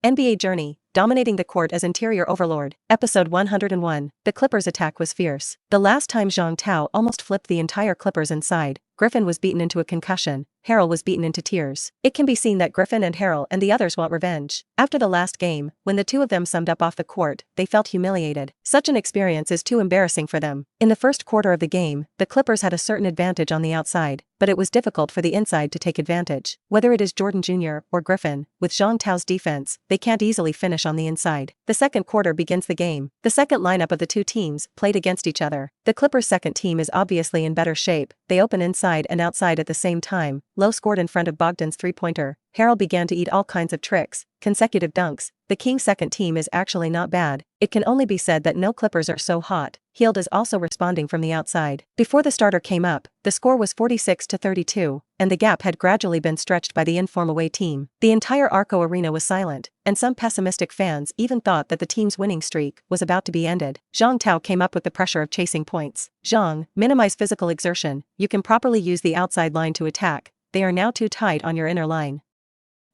NBA Journey, dominating the court as Interior Overlord. Episode 101. The Clippers' attack was fierce. The last time Zhang Tao almost flipped the entire Clippers inside, Griffin was beaten into a concussion, Harrell was beaten into tears. It can be seen that Griffin and Harrell and the others want revenge. After the last game, when the two of them summed up off the court, they felt humiliated. Such an experience is too embarrassing for them. In the first quarter of the game, the Clippers had a certain advantage on the outside, but it was difficult for the inside to take advantage. Whether it is Jordan Jr. or Griffin, with Zhang Tao's defense, they can't easily finish on the inside. The second quarter begins the game. The second lineup of the two teams played against each other. The Clippers' second team is obviously in better shape. They open inside and outside at the same time. Lowe scored in front of Bogdan's three-pointer. Harrell began to eat all kinds of tricks, consecutive dunks. The Kings' second team is actually not bad. It can only be said that no Clippers are so hot. Hield is also responding from the outside. Before the starter came up, the score was 46-32, and the gap had gradually been stretched by the inform away team. The entire Arco Arena was silent, and some pessimistic fans even thought that the team's winning streak was about to be ended. Zhang Tao came up with the pressure of chasing points. Zhang, minimize physical exertion. You can properly use the outside line to attack. They are now too tight on your inner line.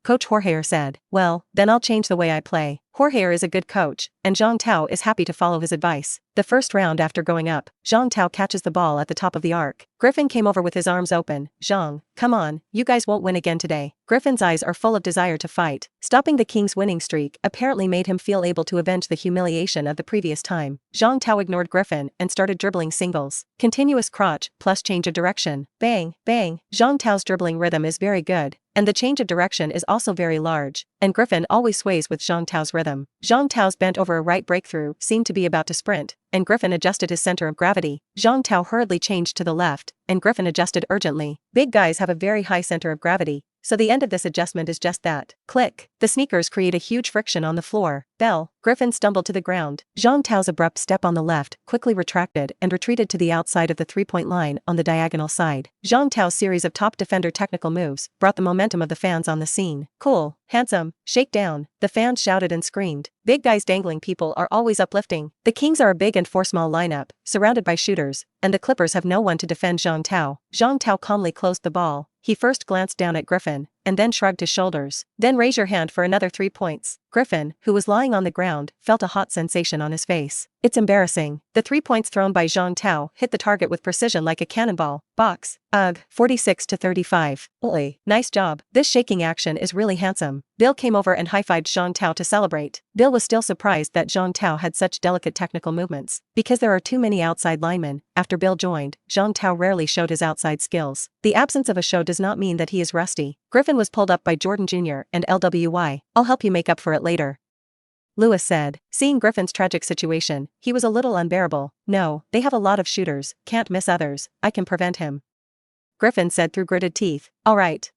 Coach Jorge said, well, then I'll change the way I play. Jorge is a good coach, and Zhang Tao is happy to follow his advice. The first round after going up, Zhang Tao catches the ball at the top of the arc. Griffin came over with his arms open. Zhang, come on, you guys won't win again today. Griffin's eyes are full of desire to fight. Stopping the Kings' winning streak apparently made him feel able to avenge the humiliation of the previous time. Zhang Tao ignored Griffin and started dribbling singles. Continuous crotch plus change of direction. Bang, bang. Zhang Tao's dribbling rhythm is very good, and the change of direction is also very large, and Griffin always sways with Zhang Tao's rhythm. Zhang Tao's bent over a right breakthrough seemed to be about to sprint, and Griffin adjusted his center of gravity. Zhang Tao hurriedly changed to the left, and Griffin adjusted urgently. Big guys have a very high center of gravity, so the end of this adjustment is just that. Click. The sneakers create a huge friction on the floor. Bell. Griffin stumbled to the ground. Zhang Tao's abrupt step on the left quickly retracted and retreated to the outside of the three-point line on the diagonal side. Zhang Tao's series of top defender technical moves brought the momentum of the fans on the scene. Cool. Handsome. Shake down. The fans shouted and screamed. Big guys dangling people are always uplifting. The Kings are a big and 4 small lineup, surrounded by shooters, and the Clippers have no one to defend Zhang Tao. Zhang Tao calmly closed the ball. He first glanced down at Griffin, and then shrugged his shoulders. Then raise your hand for another 3 points. Griffin, who was lying on the ground, felt a hot sensation on his face. It's embarrassing. The 3 points thrown by Zhang Tao hit the target with precision like a cannonball. Box. Ugh. 46-35. Oi. Nice job. This shaking action is really handsome. Bill came over and high-fived Zhang Tao to celebrate. Bill was still surprised that Zhang Tao had such delicate technical movements. Because there are too many outside linemen, after Bill joined, Zhang Tao rarely showed his outside skills. The absence of a show does not mean that he is rusty. Griffin was pulled up by Jordan Jr. and LWY. I'll help you make up for it later. Lewis said. Seeing Griffin's tragic situation, he was a little unbearable. No, they have a lot of shooters, can't miss others, I can prevent him. Griffin said through gritted teeth. Alright.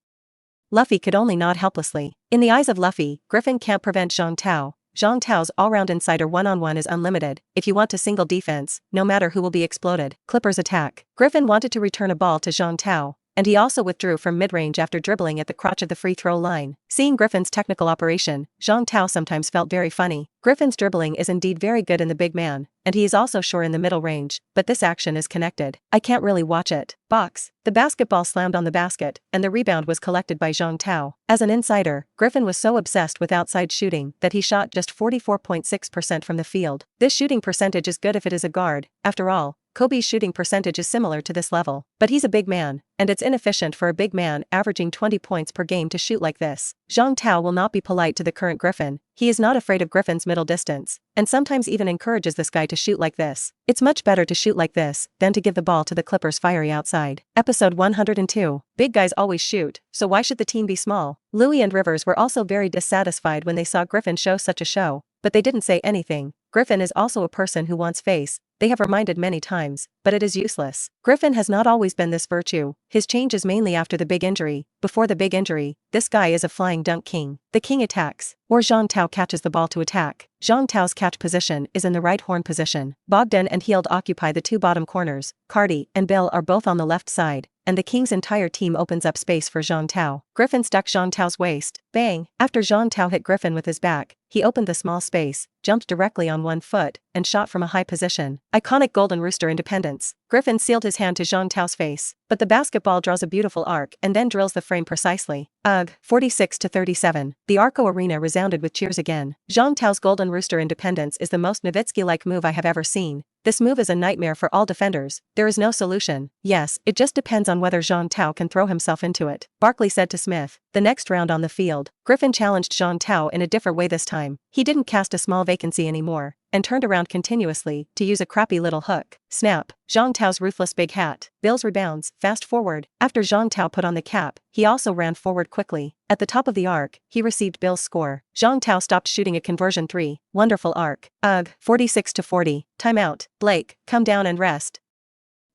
Luffy could only nod helplessly. In the eyes of Luffy, Griffin can't prevent Zhang Tao. Zhang Tao's all-round insider one-on-one is unlimited. If you want to single defense, no matter who will be exploded. Clippers attack. Griffin wanted to return a ball to Zhang Tao, and he also withdrew from mid-range after dribbling at the crotch of the free throw line. Seeing Griffin's technical operation, Zhang Tao sometimes felt very funny. Griffin's dribbling is indeed very good in the big man, and he is also sure in the middle range, but this action is connected. I can't really watch it. Box. The basketball slammed on the basket, and the rebound was collected by Zhang Tao. As an insider, Griffin was so obsessed with outside shooting that he shot just 44.6% from the field. This shooting percentage is good if it is a guard. After all, Kobe's shooting percentage is similar to this level. But he's a big man, and it's inefficient for a big man averaging 20 points per game to shoot like this. Zhang Tao will not be polite to the current Griffin. He is not afraid of Griffin's middle distance, and sometimes even encourages this guy to shoot like this. It's much better to shoot like this than to give the ball to the Clippers' fiery outside. Episode 102. Big guys always shoot, so why should the team be small? Louis and Rivers were also very dissatisfied when they saw Griffin show such a show, but they didn't say anything. Griffin is also a person who wants face, they have reminded many times, but it is useless. Griffin has not always been this virtue. His change is mainly after the big injury. Before the big injury, this guy is a flying dunk king. The king attacks, or Zhang Tao catches the ball to attack. Zhang Tao's catch position is in the right horn position. Bogdan and Hield occupy the 2 bottom corners. Cardi and Bill are both on the left side, and the Kings' entire team opens up space for Zhang Tao. Griffin stuck Zhang Tao's waist. Bang! After Zhang Tao hit Griffin with his back, he opened the small space, jumped directly on 1 foot, and shot from a high position. Iconic Golden Rooster independence. Griffin sealed his hand to Zhang Tao's face, but the basketball draws a beautiful arc and then drills the frame precisely. Ugh, 46-37. The Arco Arena resounded with cheers again. Zhang Tao's Golden Rooster Independence is the most Nowitzki-like move I have ever seen. This move is a nightmare for all defenders. There is no solution. Yes, it just depends on whether Zhang Tao can throw himself into it, Barkley said to Smith. The next round on the field, Griffin challenged Zhang Tao in a different way this time. He didn't cast a small vacancy anymore, and turned around continuously to use a crappy little hook. Snap. Zhang Tao's ruthless big hat. Bill's rebounds. Fast forward. After Zhang Tao put on the cap, he also ran forward quickly. At the top of the arc, he received Bill's score. Zhang Tao stopped shooting a conversion three. Wonderful arc. Ugh, 46-40. Timeout. Blake, come down and rest.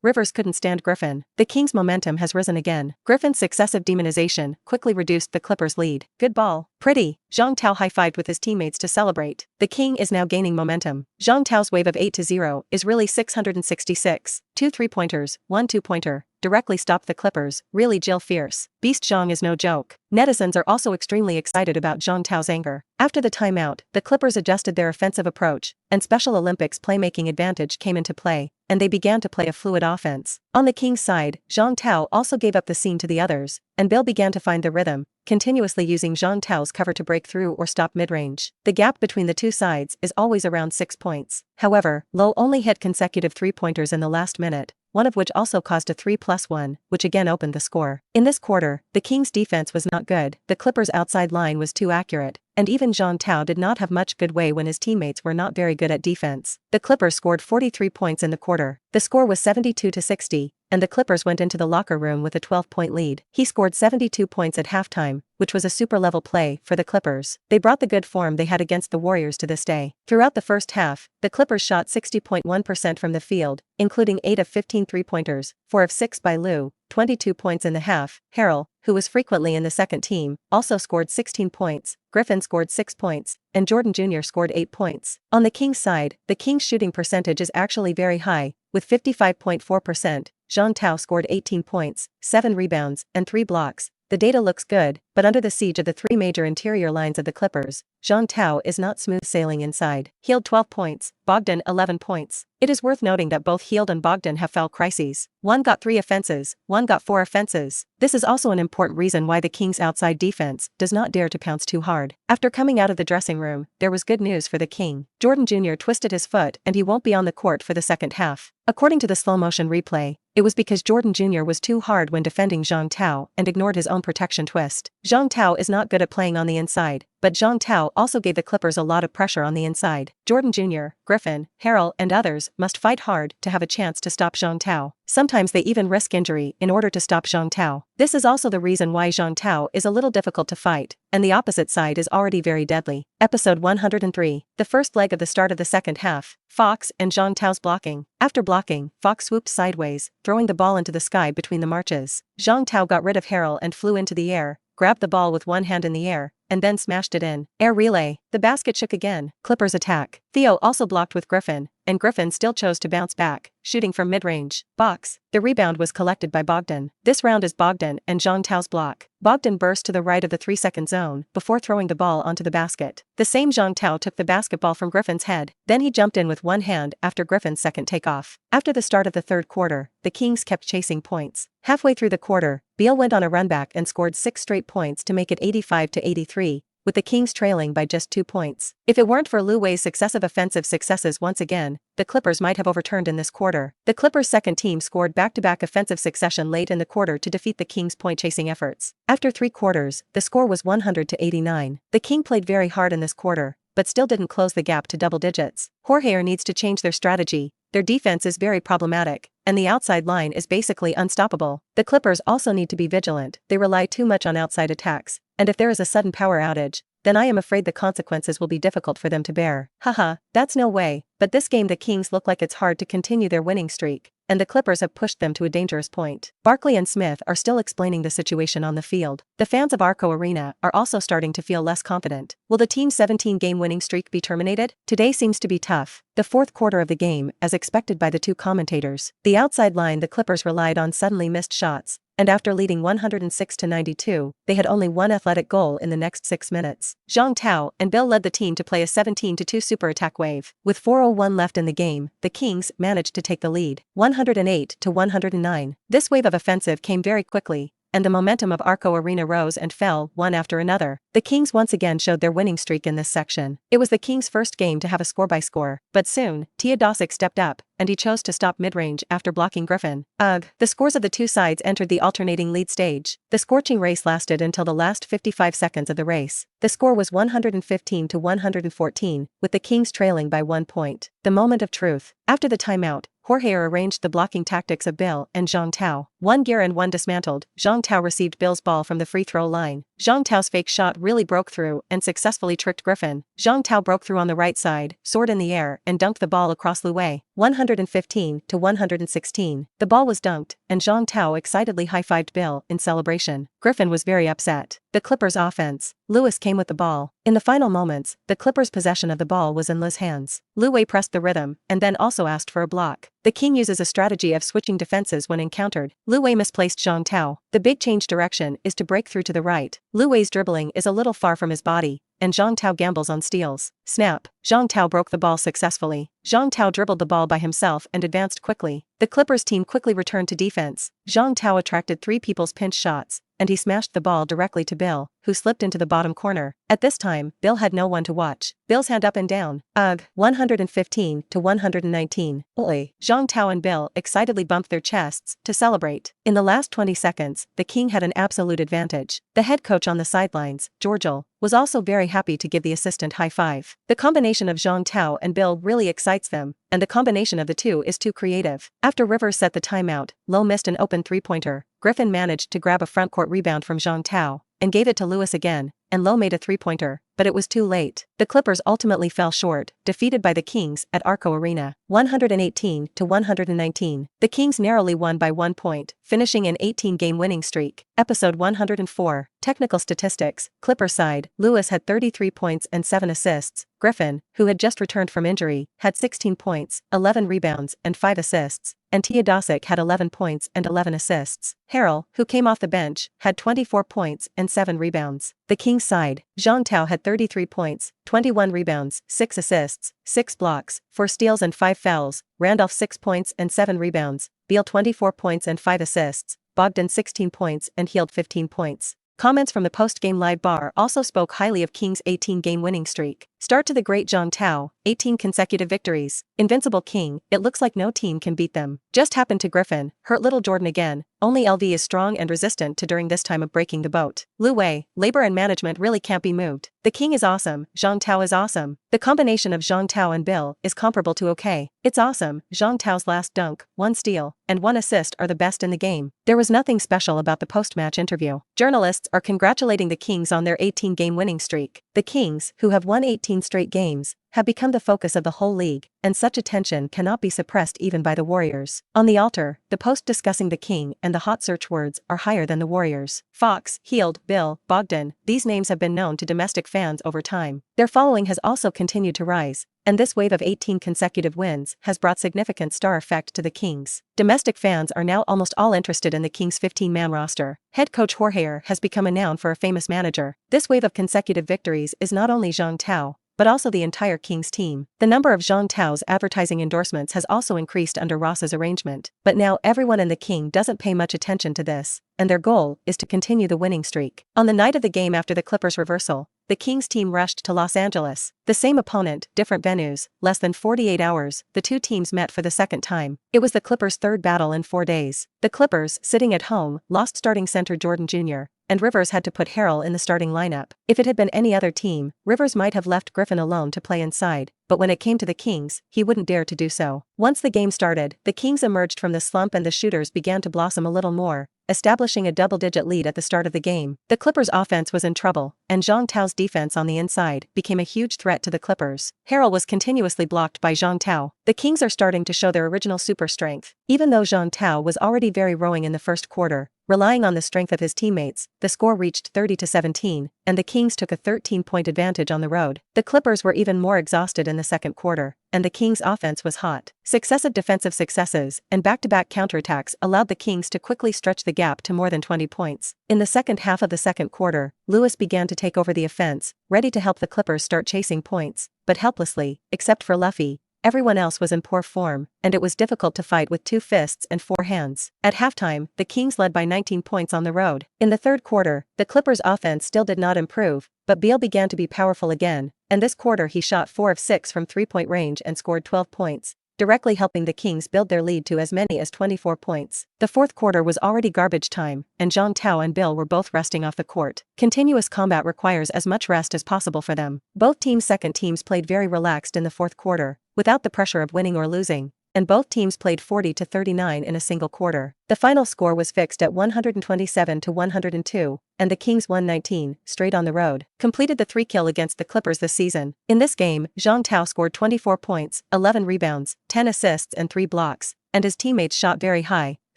Rivers couldn't stand Griffin. The Kings' momentum has risen again. Griffin's successive demonization quickly reduced the Clippers' lead. Good ball. Pretty. Zhang Tao high-fived with his teammates to celebrate. The King is now gaining momentum. Zhang Tao's wave of 8-0 is really 666. 2 3-pointers, 1 2-pointer. Directly stopped the Clippers. Really Jill fierce. Beast Zhang is no joke. Netizens are also extremely excited about Zhang Tao's anger. After the timeout, the Clippers adjusted their offensive approach, and Special Olympics playmaking advantage came into play, and they began to play a fluid offense. On the Kings' side, Zhang Tao also gave up the scene to the others, and Bill began to find the rhythm, continuously using Zhang Tao's cover to break through or stop mid-range. The gap between the two sides is always around 6 points. However, Lowe only hit consecutive 3-pointers in the last minute, one of which also caused a 3+1, which again opened the score. In this quarter, the Kings' defense was not good, the Clippers' outside line was too accurate, and even Zhang Tao did not have much good way when his teammates were not very good at defense. The Clippers scored 43 points in the quarter. The score was 72-60, and the Clippers went into the locker room with a 12-point lead. He scored 72 points at halftime, which was a super-level play for the Clippers. They brought the good form they had against the Warriors to this day. Throughout the first half, the Clippers shot 60.1% from the field, including 8 of 15 3-pointers, 4 of 6 by Lou, 22 points in the half. Harrell, who was frequently in the second team, also scored 16 points, Griffin scored 6 points, and Jordan Jr. scored 8 points. On the Kings' side, the Kings' shooting percentage is actually very high, with 55.4%. Zhang Tao scored 18 points, 7 rebounds, and 3 blocks. The data looks good, but under the siege of the three major interior lines of the Clippers, Zhang Tao is not smooth sailing inside. Hield 12 points, Bogdan 11 points. It is worth noting that both Hield and Bogdan have foul crises. One got 3 offenses, one got 4 offenses. This is also an important reason why the Kings' outside defense does not dare to pounce too hard. After coming out of the dressing room, there was good news for the King. Jordan Jr. twisted his foot and he won't be on the court for the second half. According to the slow-motion replay, it was because Jordan Jr. was too hard when defending Zhang Tao and ignored his own protection twist. Zhang Tao is not good at playing on the inside, but Zhang Tao also gave the Clippers a lot of pressure on the inside. Jordan Jr., Griffin, Harrell, and others must fight hard to have a chance to stop Zhang Tao. Sometimes they even risk injury in order to stop Zhang Tao. This is also the reason why Zhang Tao is a little difficult to fight, and the opposite side is already very deadly. Episode 103. The first leg of the start of the second half. Fox and Zhang Tao's blocking. After blocking, Fox swooped sideways, throwing the ball into the sky between the marches. Zhang Tao got rid of Harrell and flew into the air, grabbed the ball with one hand in the air, and then smashed it in. Air relay. The basket shook again. Clippers attack. Theo also blocked with Griffin, and Griffin still chose to bounce back, shooting from mid-range. Box. The rebound was collected by Bogdan. This round is Bogdan and Zhang Tao's block. Bogdan burst to the right of the 3-second zone before throwing the ball onto the basket. The same Zhang Tao took the basketball from Griffin's head, then he jumped in with one hand after Griffin's second takeoff. After the start of the third quarter, the Kings kept chasing points. Halfway through the quarter, Beal went on a runback and scored 6 straight points to make it 85-83. With the Kings trailing by just 2 points. If it weren't for Lou Wei's successive offensive successes once again, the Clippers might have overturned in this quarter. The Clippers' second team scored back-to-back offensive succession late in the quarter to defeat the Kings' point-chasing efforts. After 3 quarters, the score was 100-89. The King played very hard in this quarter, but still didn't close the gap to double digits. Jorge needs to change their strategy. Their defense is very problematic, and the outside line is basically unstoppable. The Clippers also need to be vigilant. They rely too much on outside attacks, and if there is a sudden power outage, then I am afraid the consequences will be difficult for them to bear. Haha, that's no way, but this game the Kings look like it's hard to continue their winning streak, and the Clippers have pushed them to a dangerous point. Barkley and Smith are still explaining the situation on the field. The fans of Arco Arena are also starting to feel less confident. Will the team's 17-game winning streak be terminated? Today seems to be tough. The fourth quarter of the game, as expected by the two commentators. The outside line the Clippers relied on suddenly missed shots, and after leading 106-92, they had only one athletic goal in the next 6 minutes. Zhang Tao and Bill led the team to play a 17-2 super attack wave. With 4:01 left in the game, the Kings managed to take the lead, 108-109. This wave of offensive came very quickly, and the momentum of Arco Arena rose and fell one after another. The Kings once again showed their winning streak in this section. It was the Kings' first game to have a score-by-score, but soon, Teodosic stepped up, and he chose to stop mid-range after blocking Griffin. The scores of the two sides entered the alternating lead stage. The scorching race lasted until the last 55 seconds of the race. The score was 115-114, with the Kings trailing by 1 point. The moment of truth. After the timeout, Jorge arranged the blocking tactics of Bill and Zhang Tao. One gear and one dismantled. Zhang Tao received Bill's ball from the free throw line. Zhang Tao's fake shot really broke through and successfully tricked Griffin. Zhang Tao broke through on the right side, soared in the air, and dunked the ball across Luwei. 115-116. The ball was dunked, and Zhang Tao excitedly high-fived Bill in celebration. Griffin was very upset. The Clippers' offense. Lewis came with the ball. In the final moments, the Clippers' possession of the ball was in Li's hands. Luwei pressed the rhythm, and then also asked for a block. The King uses a strategy of switching defenses when encountered. Luwei misplaced Zhang Tao. The big change direction is to break through to the right. Luwei's dribbling is a little far from his body, and Zhang Tao gambles on steals. Snap. Zhang Tao broke the ball successfully. Zhang Tao dribbled the ball by himself and advanced quickly. The Clippers team quickly returned to defense. Zhang Tao attracted 3 people's pinch shots, and he smashed the ball directly to Bill, who slipped into the bottom corner. At this time, Bill had no one to watch. Bill's hand up and down. 115-119. Oi. Zhang Tao and Bill excitedly bumped their chests to celebrate. In the last 20 seconds, the King had an absolute advantage. The head coach on the sidelines, Georgial, was also very happy to give the assistant high five. The combination of Zhang Tao and Bill really excites them, and the combination of the two is too creative. After Rivers set the timeout, Lo missed an open three-pointer. Griffin managed to grab a front-court rebound from Zhang Tao and gave it to Lewis again, and Lo made a three-pointer, but it was too late. The Clippers ultimately fell short, defeated by the Kings at Arco Arena, 118-119. The Kings narrowly won by 1 point, finishing an 18-game winning streak. Episode 104. Technical statistics. Clipper side, Lewis had 33 points and 7 assists. Griffin, who had just returned from injury, had 16 points, 11 rebounds, and 5 assists, and Teodosic had 11 points and 11 assists. Harrell, who came off the bench, had 24 points and 7 rebounds. The Kings side, Zhang Tao had 33 points, 21 rebounds, 6 assists, 6 blocks, 4 steals and 5 fouls. Randolph 6 points and 7 rebounds, Beal 24 points and 5 assists, Bogdan 16 points and Hield 15 points. Comments from the post-game live bar also spoke highly of King's 18-game winning streak. Start to the great Zhang Tao, 18 consecutive victories. Invincible King, it looks like no team can beat them. Just happened to Griffin, hurt little Jordan again. Only LV is strong and resistant to during this time of breaking the boat. Luwei, labor and management really can't be moved. The King is awesome, Zhang Tao is awesome. The combination of Zhang Tao and Bill is comparable to okay. It's awesome. Zhang Tao's last dunk, 1 steal, and 1 assist are the best in the game. There was nothing special about the post-match interview. Journalists are congratulating the Kings on their 18-game winning streak. The Kings, who have won 18 straight games, have become the focus of the whole league, and such attention cannot be suppressed even by the Warriors. On the altar, the post discussing the King and the hot search words are higher than the Warriors. Fox, Hield, Bill, Bogdan, these names have been known to domestic fans over time. Their following has also continued to rise, and this wave of 18 consecutive wins has brought significant star effect to the Kings. Domestic fans are now almost all interested in the Kings' 15-man roster. Head coach Jorge has become a noun for a famous manager. This wave of consecutive victories is not only Zhang Tao, but also the entire Kings team. The number of Zhang Tao's advertising endorsements has also increased under Ross's arrangement. But now everyone in the King doesn't pay much attention to this, and their goal is to continue the winning streak. On the night of the game after the Clippers' reversal, the Kings team rushed to Los Angeles. The same opponent, different venues, less than 48 hours, the two teams met for the second time. It was the Clippers' third battle in 4 days. The Clippers, sitting at home, lost starting center Jordan Jr., and Rivers had to put Harrell in the starting lineup. If it had been any other team, Rivers might have left Griffin alone to play inside, but when it came to the Kings, he wouldn't dare to do so. Once the game started, the Kings emerged from the slump and the shooters began to blossom a little more, establishing a double-digit lead at the start of the game. The Clippers' offense was in trouble, and Zhang Tao's defense on the inside became a huge threat to the Clippers. Harrell was continuously blocked by Zhang Tao. The Kings are starting to show their original super strength. Even though Zhang Tao was already very rowing in the first quarter, Relying on the strength of his teammates, the score reached 30-17, and the Kings took a 13-point advantage on the road. The Clippers were even more exhausted in the second quarter, and the Kings' offense was hot. Successive defensive successes and back-to-back counterattacks allowed the Kings to quickly stretch the gap to more than 20 points. In the second half of the second quarter, Lewis began to take over the offense, ready to help the Clippers start chasing points, but helplessly, except for Luffy. Everyone else was in poor form, and it was difficult to fight with 2 fists and 4 hands. At halftime, the Kings led by 19 points on the road. In the third quarter, the Clippers' offense still did not improve, but Beal began to be powerful again, and this quarter he shot 4 of 6 from 3-point range and scored 12 points, directly helping the Kings build their lead to as many as 24 points. The fourth quarter was already garbage time, and Zhang Tao and Bill were both resting off the court. Continuous combat requires as much rest as possible for them. Both teams' second teams played very relaxed in the fourth quarter, without the pressure of winning or losing, and both teams played 40-39 in a single quarter. The final score was fixed at 127-102, and the Kings won 19 straight on the road. Completed the 3-kill against the Clippers this season. In this game, Zhang Tao scored 24 points, 11 rebounds, 10 assists and 3 blocks, and his teammates shot very high,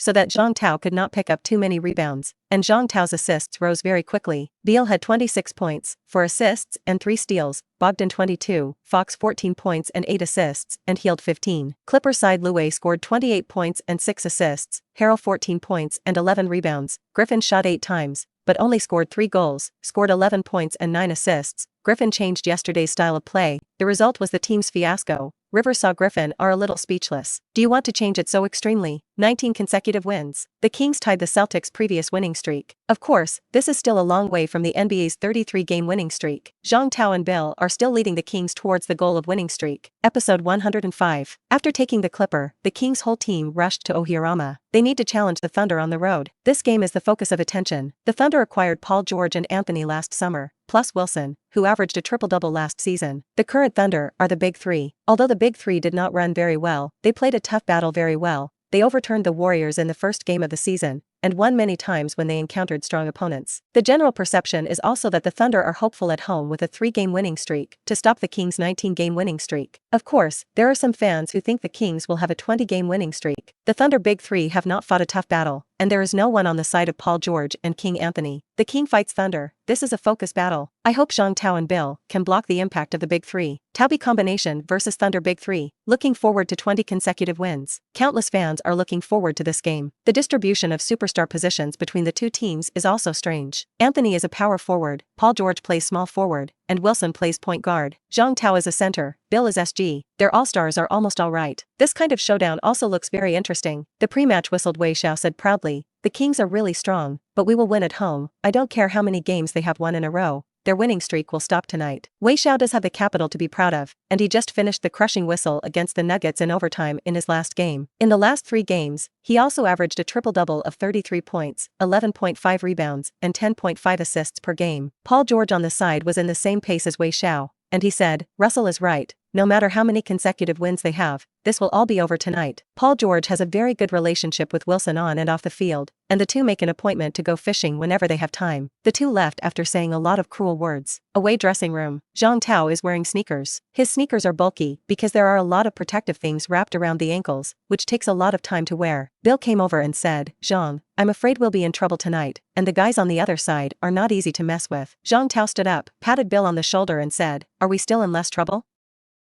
so that Zhang Tao could not pick up too many rebounds, and Zhang Tao's assists rose very quickly. Beal had 26 points, 4 assists and 3 steals, Bogdan 22, Fox 14 points and 8 assists, and Hield 15. Clippers side Luay scored 28 points and 6 assists, Harrell 14 points and 11 rebounds, Griffin shot 8 times, but only scored 3 goals, scored 11 points and 9 assists. Griffin changed yesterday's style of play. The result was the team's fiasco. Rivers saw Griffin are a little speechless. Do you want to change it so extremely? 19 consecutive wins. The Kings tied the Celtics' previous winning streak. Of course, this is still a long way from the NBA's 33-game winning streak. Zhang Tao and Bill are still leading the Kings towards the goal of winning streak. Episode 105. After taking the Clipper, the Kings' whole team rushed to Ohirama. They need to challenge the Thunder on the road. This game is the focus of attention. The Thunder acquired Paul George and Anthony last summer, plus Wilson, who averaged a triple-double last season. The current Thunder are the Big Three. Although the Big Three did not run very well, they played a tough battle very well. They overturned the Warriors in the first game of the season, and won many times when they encountered strong opponents. The general perception is also that the Thunder are hopeful at home with a 3-game winning streak to stop the Kings' 19-game winning streak. Of course, there are some fans who think the Kings will have a 20-game winning streak. The Thunder Big Three have not fought a tough battle, and there is no one on the side of Paul George and King Anthony. The King fights Thunder. This is a focus battle. I hope Zhang Tao and Bill can block the impact of the Big Three. Taobi combination versus Thunder Big Three. Looking forward to 20 consecutive wins. Countless fans are looking forward to this game. The distribution of superstar positions between the two teams is also strange. Anthony is a power forward, Paul George plays small forward, and Wilson plays point guard. Zhang Tao is a center, Bill is SG. Their all-stars are almost all right. This kind of showdown also looks very interesting. The pre-match whistled Wei Xiao said proudly, "The Kings are really strong, but we will win at home. I don't care how many games they have won in a row. Their winning streak will stop tonight." Wei Xiao does have the capital to be proud of, and he just finished the crushing whistle against the Nuggets in overtime in his last game. In the last 3 games, he also averaged a triple-double of 33 points, 11.5 rebounds, and 10.5 assists per game. Paul George on the side was in the same pace as Wei Xiao, and he said, "Russell is right. No matter how many consecutive wins they have, this will all be over tonight." Paul George has a very good relationship with Wilson on and off the field, and the two make an appointment to go fishing whenever they have time. The two left after saying a lot of cruel words. Away dressing room. Zhang Tao is wearing sneakers. His sneakers are bulky because there are a lot of protective things wrapped around the ankles, which takes a lot of time to wear. Bill came over and said, "Zhang, I'm afraid we'll be in trouble tonight, and the guys on the other side are not easy to mess with." Zhang Tao stood up, patted Bill on the shoulder and said, "Are we still in less trouble?"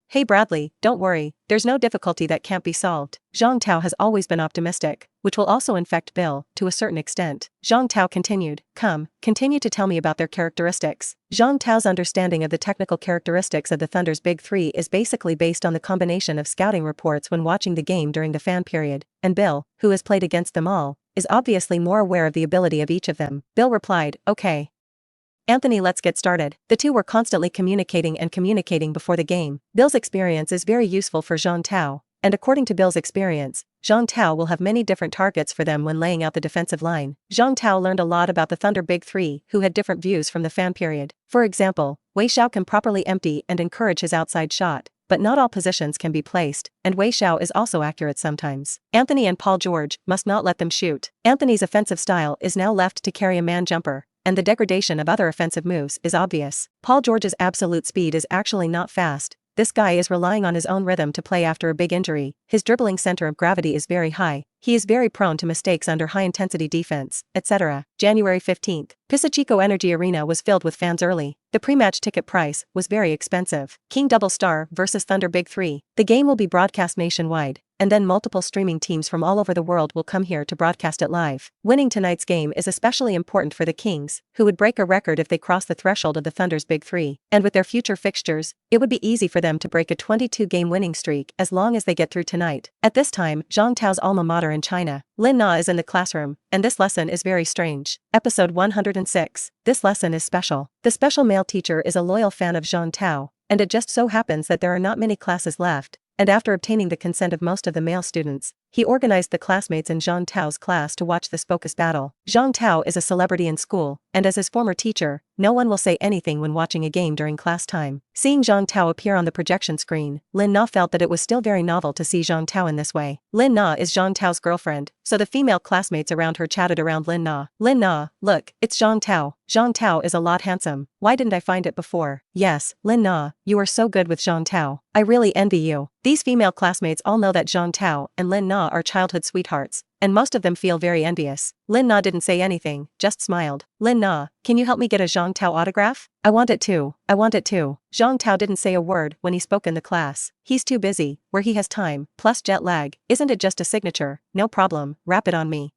"Hey Bradley, don't worry, there's no difficulty that can't be solved." Zhang Tao has always been optimistic, which will also infect Bill, to a certain extent. Zhang Tao continued, continue to tell me about their characteristics." Zhang Tao's understanding of the technical characteristics of the Thunder's Big Three is basically based on the combination of scouting reports when watching the game during the fan period, and Bill, who has played against them all, is obviously more aware of the ability of each of them. Bill replied, "Okay. Anthony, let's get started." The two were constantly communicating before the game. Bill's experience is very useful for Zhang Tao, and according to Bill's experience, Zhang Tao will have many different targets for them when laying out the defensive line. Zhang Tao learned a lot about the Thunder Big Three who had different views from the fan period. For example, Wei Xiao can properly empty and encourage his outside shot, but not all positions can be placed, and Wei Xiao is also accurate sometimes. Anthony and Paul George must not let them shoot. Anthony's offensive style is now left to carry a man jumper, and the degradation of other offensive moves is obvious. Paul George's absolute speed is actually not fast. This guy is relying on his own rhythm to play after a big injury. His dribbling center of gravity is very high. He is very prone to mistakes under high-intensity defense, etc. January 15th. Pisachiko Energy Arena was filled with fans early. The pre-match ticket price was very expensive. King Double Star vs Thunder Big 3. The game will be broadcast nationwide, and then multiple streaming teams from all over the world will come here to broadcast it live. Winning tonight's game is especially important for the Kings, who would break a record if they cross the threshold of the Thunder's Big 3. And with their future fixtures, it would be easy for them to break a 22-game winning streak as long as they get through tonight. At this time, Zhang Tao's alma mater in China, Lin Na, is in the classroom, and this lesson is very strange. Episode 106. This lesson is special. The special male teacher is a loyal fan of Zhang Tao, and it just so happens that there are not many classes left, and after obtaining the consent of most of the male students, he organized the classmates in Zhang Tao's class to watch this focus battle. Zhang Tao is a celebrity in school, and as his former teacher, no one will say anything when watching a game during class time. Seeing Zhang Tao appear on the projection screen, Lin Na felt that it was still very novel to see Zhang Tao in this way. Lin Na is Zhang Tao's girlfriend, so the female classmates around her chatted around Lin Na. Lin Na, look, it's Zhang Tao. Zhang Tao is a lot handsome. Why didn't I find it before? Yes, Lin Na, you are so good with Zhang Tao. I really envy you. These female classmates all know that Zhang Tao and Lin Na are childhood sweethearts, and most of them feel very envious. Lin Na didn't say anything, just smiled. Lin Na, can you help me get a Zhang Tao autograph? I want it too. I want it too. Zhang Tao didn't say a word when he spoke in the class. He's too busy, where he has time, plus jet lag. Isn't it just a signature? No problem, wrap it on me.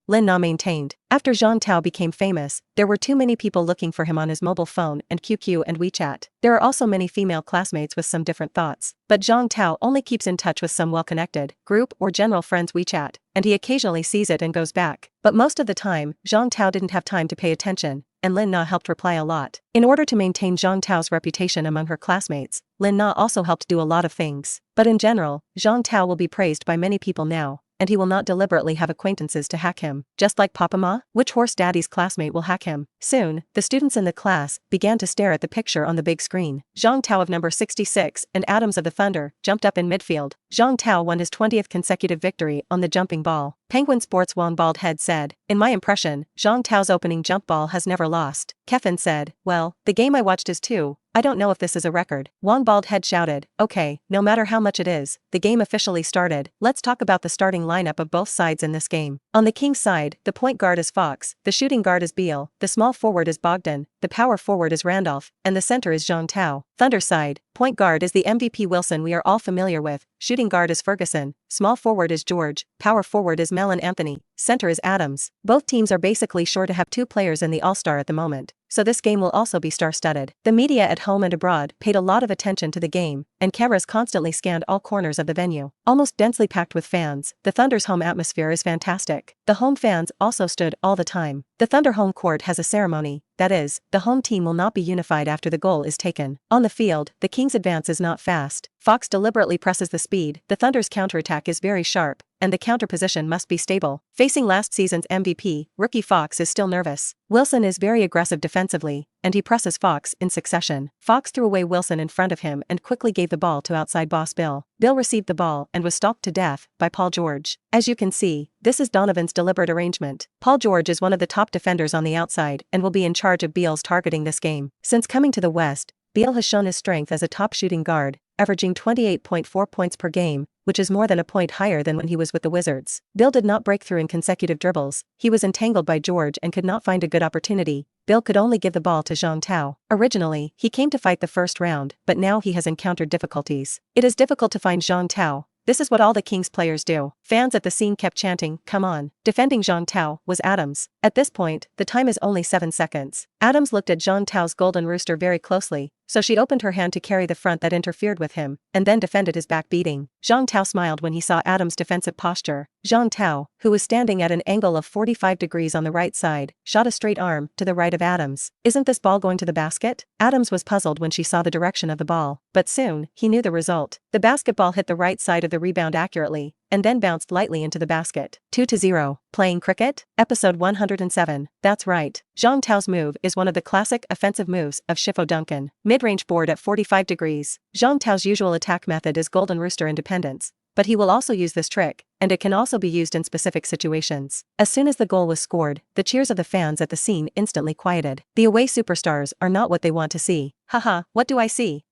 Lin Na maintained. After Zhang Tao became famous, there were too many people looking for him on his mobile phone and QQ and WeChat. There are also many female classmates with some different thoughts, but Zhang Tao only keeps in touch with some well-connected group or general friends WeChat, and he occasionally sees it and goes back. But most of the time, Zhang Tao didn't have time to pay attention, and Lin Na helped reply a lot. In order to maintain Zhang Tao's reputation among her classmates, Lin Na also helped do a lot of things. But in general, Zhang Tao will be praised by many people now, and he will not deliberately have acquaintances to hack him. Just like Papa Ma, which horse daddy's classmate will hack him? Soon, the students in the class began to stare at the picture on the big screen. Zhang Tao of number 66 and Adams of the Thunder jumped up in midfield. Zhang Tao won his 20th consecutive victory on the jumping ball. Penguin Sports Wong Baldhead said, in my impression, Zhang Tao's opening jump ball has never lost. Kevin said, well, the game I watched is 2. I don't know if this is a record. Wong Baldhead shouted, okay, no matter how much it is, the game officially started. Let's talk about the starting lineup of both sides in this game. On the Kings side, the point guard is Fox, the shooting guard is Beal, the small forward is Bogdan, the power forward is Randolph, and the center is Zhang Tao. Thunder side, point guard is the MVP Wilson we are all familiar with, shooting guard is Ferguson, small forward is George, power forward is Mellon Anthony, center is Adams. Both teams are basically sure to have 2 players in the All-Star at the moment, so this game will also be star-studded. The media at home and abroad paid a lot of attention to the game, and cameras constantly scanned all corners of the venue. Almost densely packed with fans, the Thunder's home atmosphere is fantastic. The home fans also stood all the time. The Thunder home court has a ceremony, that is, the home team will not be unified after the goal is taken. On the field, the Kings' advance is not fast. Fox deliberately presses the speed, the Thunder's counterattack is very sharp, and the counter position must be stable. Facing last season's MVP, rookie Fox is still nervous. Wilson is very aggressive defensively, and he presses Fox in succession. Fox threw away Wilson in front of him and quickly gave the ball to outside boss Bill. Bill received the ball and was stalked to death by Paul George. As you can see, this is Donovan's deliberate arrangement. Paul George is one of the top defenders on the outside and will be in charge of Beal's targeting this game. Since coming to the West, Beal has shown his strength as a top shooting guard, averaging 28.4 points per game, which is more than a point higher than when he was with the Wizards. Bill did not break through in consecutive dribbles. He was entangled by George and could not find a good opportunity. Bill could only give the ball to Zhang Tao. Originally, he came to fight the first round, but now he has encountered difficulties. It is difficult to find Zhang Tao. This is what all the Kings players do. Fans at the scene kept chanting, come on. Defending Zhang Tao was Adams. At this point, the time is only 7 seconds. Adams looked at Zhang Tao's golden rooster very closely, so she opened her hand to carry the front that interfered with him, and then defended his back beating. Zhang Tao smiled when he saw Adams' defensive posture. Zhang Tao, who was standing at an angle of 45 degrees on the right side, shot a straight arm to the right of Adams. Isn't this ball going to the basket? Adams was puzzled when she saw the direction of the ball, but soon, he knew the result. The basketball hit the right side of the rebound accurately, and then bounced lightly into the basket. 2-0. Playing cricket? Episode 107. That's right. Zhang Tao's move is one of the classic offensive moves of Shifo Duncan. Mid-range board at 45 degrees. Zhang Tao's usual attack method is golden rooster independence, but he will also use this trick, and it can also be used in specific situations. As soon as the goal was scored, the cheers of the fans at the scene instantly quieted. The away superstars are not what they want to see. Haha, what do I see?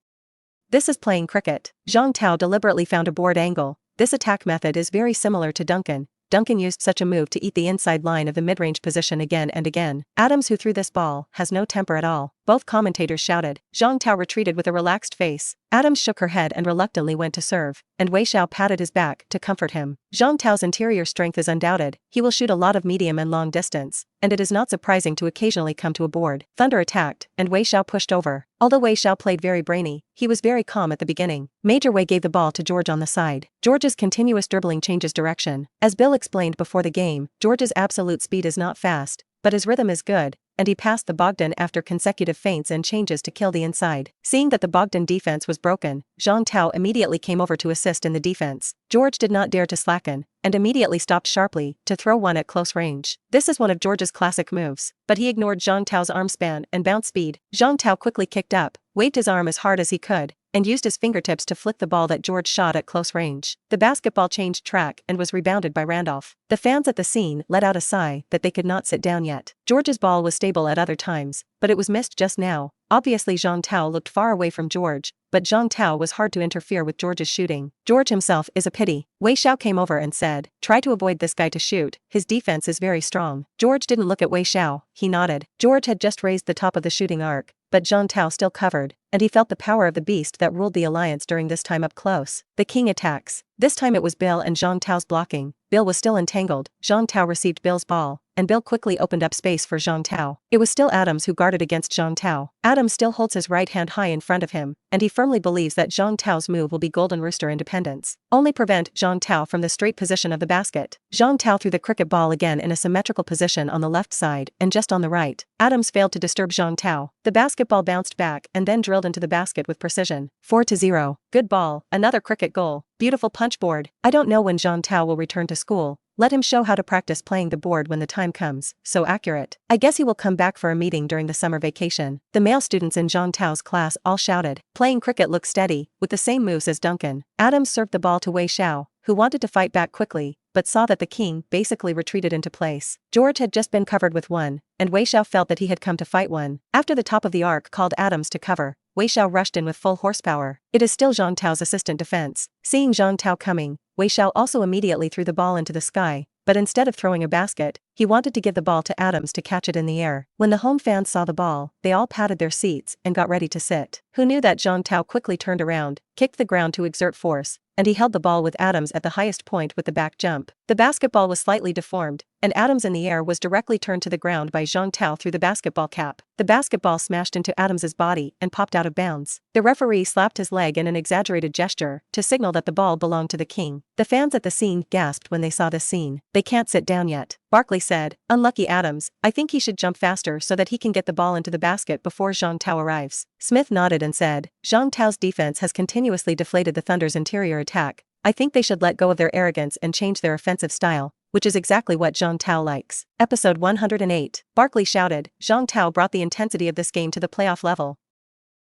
This is playing cricket. Zhang Tao deliberately found a board angle. This attack method is very similar to Duncan, Duncan used such a move to eat the inside line of the mid-range position again and again. Adams, who threw this ball, has no temper at all. Both commentators shouted. Zhang Tao retreated with a relaxed face. Adams shook her head and reluctantly went to serve, and Wei Xiao patted his back to comfort him. Zhang Tao's interior strength is undoubted. He will shoot a lot of medium and long distance, and it is not surprising to occasionally come to a board. Thunder attacked, and Wei Xiao pushed over. Although Wei Xiao played very brainy, he was very calm at the beginning. Major Wei gave the ball to George on the side. George's continuous dribbling changes direction. As Bill explained before the game, George's absolute speed is not fast, but his rhythm is good, and he passed the Bogdan after consecutive feints and changes to kill the inside. Seeing that the Bogdan defense was broken, Zhang Tao immediately came over to assist in the defense. George did not dare to slacken, and immediately stopped sharply to throw one at close range. This is one of George's classic moves, but he ignored Zhang Tao's arm span and bounce speed. Zhang Tao quickly kicked up, waved his arm as hard as he could, and used his fingertips to flick the ball that George shot at close range. The basketball changed track and was rebounded by Randolph. The fans at the scene let out a sigh that they could not sit down yet. George's ball was stable at other times, but it was missed just now. Obviously Zhang Tao looked far away from George, but Zhang Tao was hard to interfere with George's shooting. George himself is a pity. Wei Xiao came over and said, "Try to avoid this guy to shoot, his defense is very strong." George didn't look at Wei Xiao, he nodded. George had just raised the top of the shooting arc, but Zhang Tao still covered, and he felt the power of the beast that ruled the alliance during this time up close. The king attacks. This time it was Bill and Zhang Tao's blocking. Bill was still entangled. Zhang Tao received Bill's ball, and Bill quickly opened up space for Zhang Tao. It was still Adams who guarded against Zhang Tao. Adams still holds his right hand high in front of him, and he firmly believes that Zhang Tao's move will be Golden Rooster independence. Only prevent Zhang Tao from the straight position of the basket. Zhang Tao threw the cricket ball again in a symmetrical position on the left side and just on the right. Adams failed to disturb Zhang Tao. The basketball bounced back and then drilled into the basket with precision. 4-0. Good ball, another cricket goal. Beautiful punch board. I don't know when Zhang Tao will return to school. Let him show how to practice playing the board when the time comes. So accurate. I guess he will come back for a meeting during the summer vacation. The male students in Zhang Tao's class all shouted. Playing cricket looks steady, with the same moves as Duncan. Adams served the ball to Wei Xiao, who wanted to fight back quickly, but saw that the king basically retreated into place. George had just been covered with one, and Wei Xiao felt that he had come to fight one. After the top of the arc called Adams to cover, Wei Xiao rushed in with full horsepower. It is still Zhang Tao's assistant defense. Seeing Zhang Tao coming, Wei Xiao also immediately threw the ball into the sky, but instead of throwing a basket, he wanted to give the ball to Adams to catch it in the air. When the home fans saw the ball, they all patted their seats and got ready to sit. Who knew that Zhang Tao quickly turned around, kicked the ground to exert force, and he held the ball with Adams at the highest point with the back jump. The basketball was slightly deformed, and Adams in the air was directly turned to the ground by Zhang Tao through the basketball cap. The basketball smashed into Adams's body and popped out of bounds. The referee slapped his leg in an exaggerated gesture to signal that the ball belonged to the king. The fans at the scene gasped when they saw this scene. They can't sit down yet. Barkley said, "Unlucky Adams, I think he should jump faster so that he can get the ball into the basket before Zhang Tao arrives." Smith nodded and said, "Zhang Tao's defense has continuously deflated the Thunder's interior attack. I think they should let go of their arrogance and change their offensive style, which is exactly what Zhang Tao likes." Episode 108. Barkley shouted, "Zhang Tao brought the intensity of this game to the playoff level."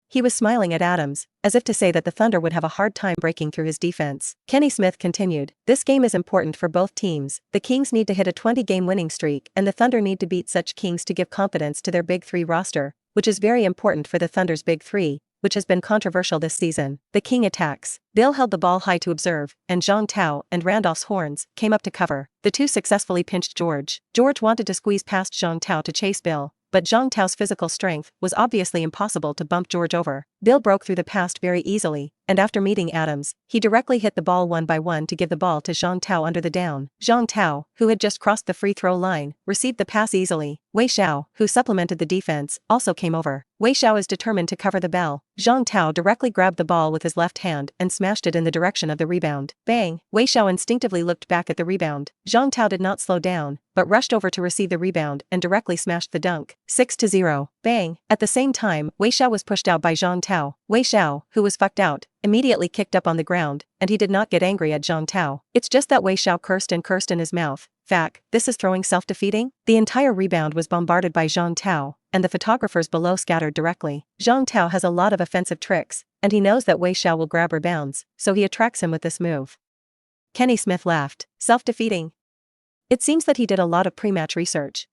He was smiling at Adams, as if to say that the Thunder would have a hard time breaking through his defense. Kenny Smith continued, "This game is important for both teams. The Kings need to hit a 20-game winning streak and the Thunder need to beat such Kings to give confidence to their Big Three roster, which is very important for the Thunder's Big Three, which has been controversial this season." The king attacks. Bill held the ball high to observe, and Zhang Tao and Randolph's horns came up to cover. The two successfully pinched George. George wanted to squeeze past Zhang Tao to chase Bill, but Zhang Tao's physical strength was obviously impossible to bump George over. Bill broke through the pass very easily, and after meeting Adams, he directly hit the ball one by one to give the ball to Zhang Tao under the down. Zhang Tao, who had just crossed the free throw line, received the pass easily. Wei Xiao, who supplemented the defense, also came over. Wei Xiao is determined to cover the bell. Zhang Tao directly grabbed the ball with his left hand and smashed it in the direction of the rebound. Bang! Wei Xiao instinctively looked back at the rebound. Zhang Tao did not slow down, but rushed over to receive the rebound and directly smashed the dunk. 6-0. Bang! At the same time, Wei Xiao was pushed out by Zhang Tao. Wei Xiao, who was fucked out, immediately kicked up on the ground, and he did not get angry at Zhang Tao. It's just that Wei Xiao cursed in his mouth. Fact, this is throwing self-defeating? The entire rebound was bombarded by Zhang Tao, and the photographers below scattered directly. Zhang Tao has a lot of offensive tricks, and he knows that Wei Xiao will grab rebounds, so he attracts him with this move. Kenny Smith laughed. Self-defeating? It seems that he did a lot of pre-match research.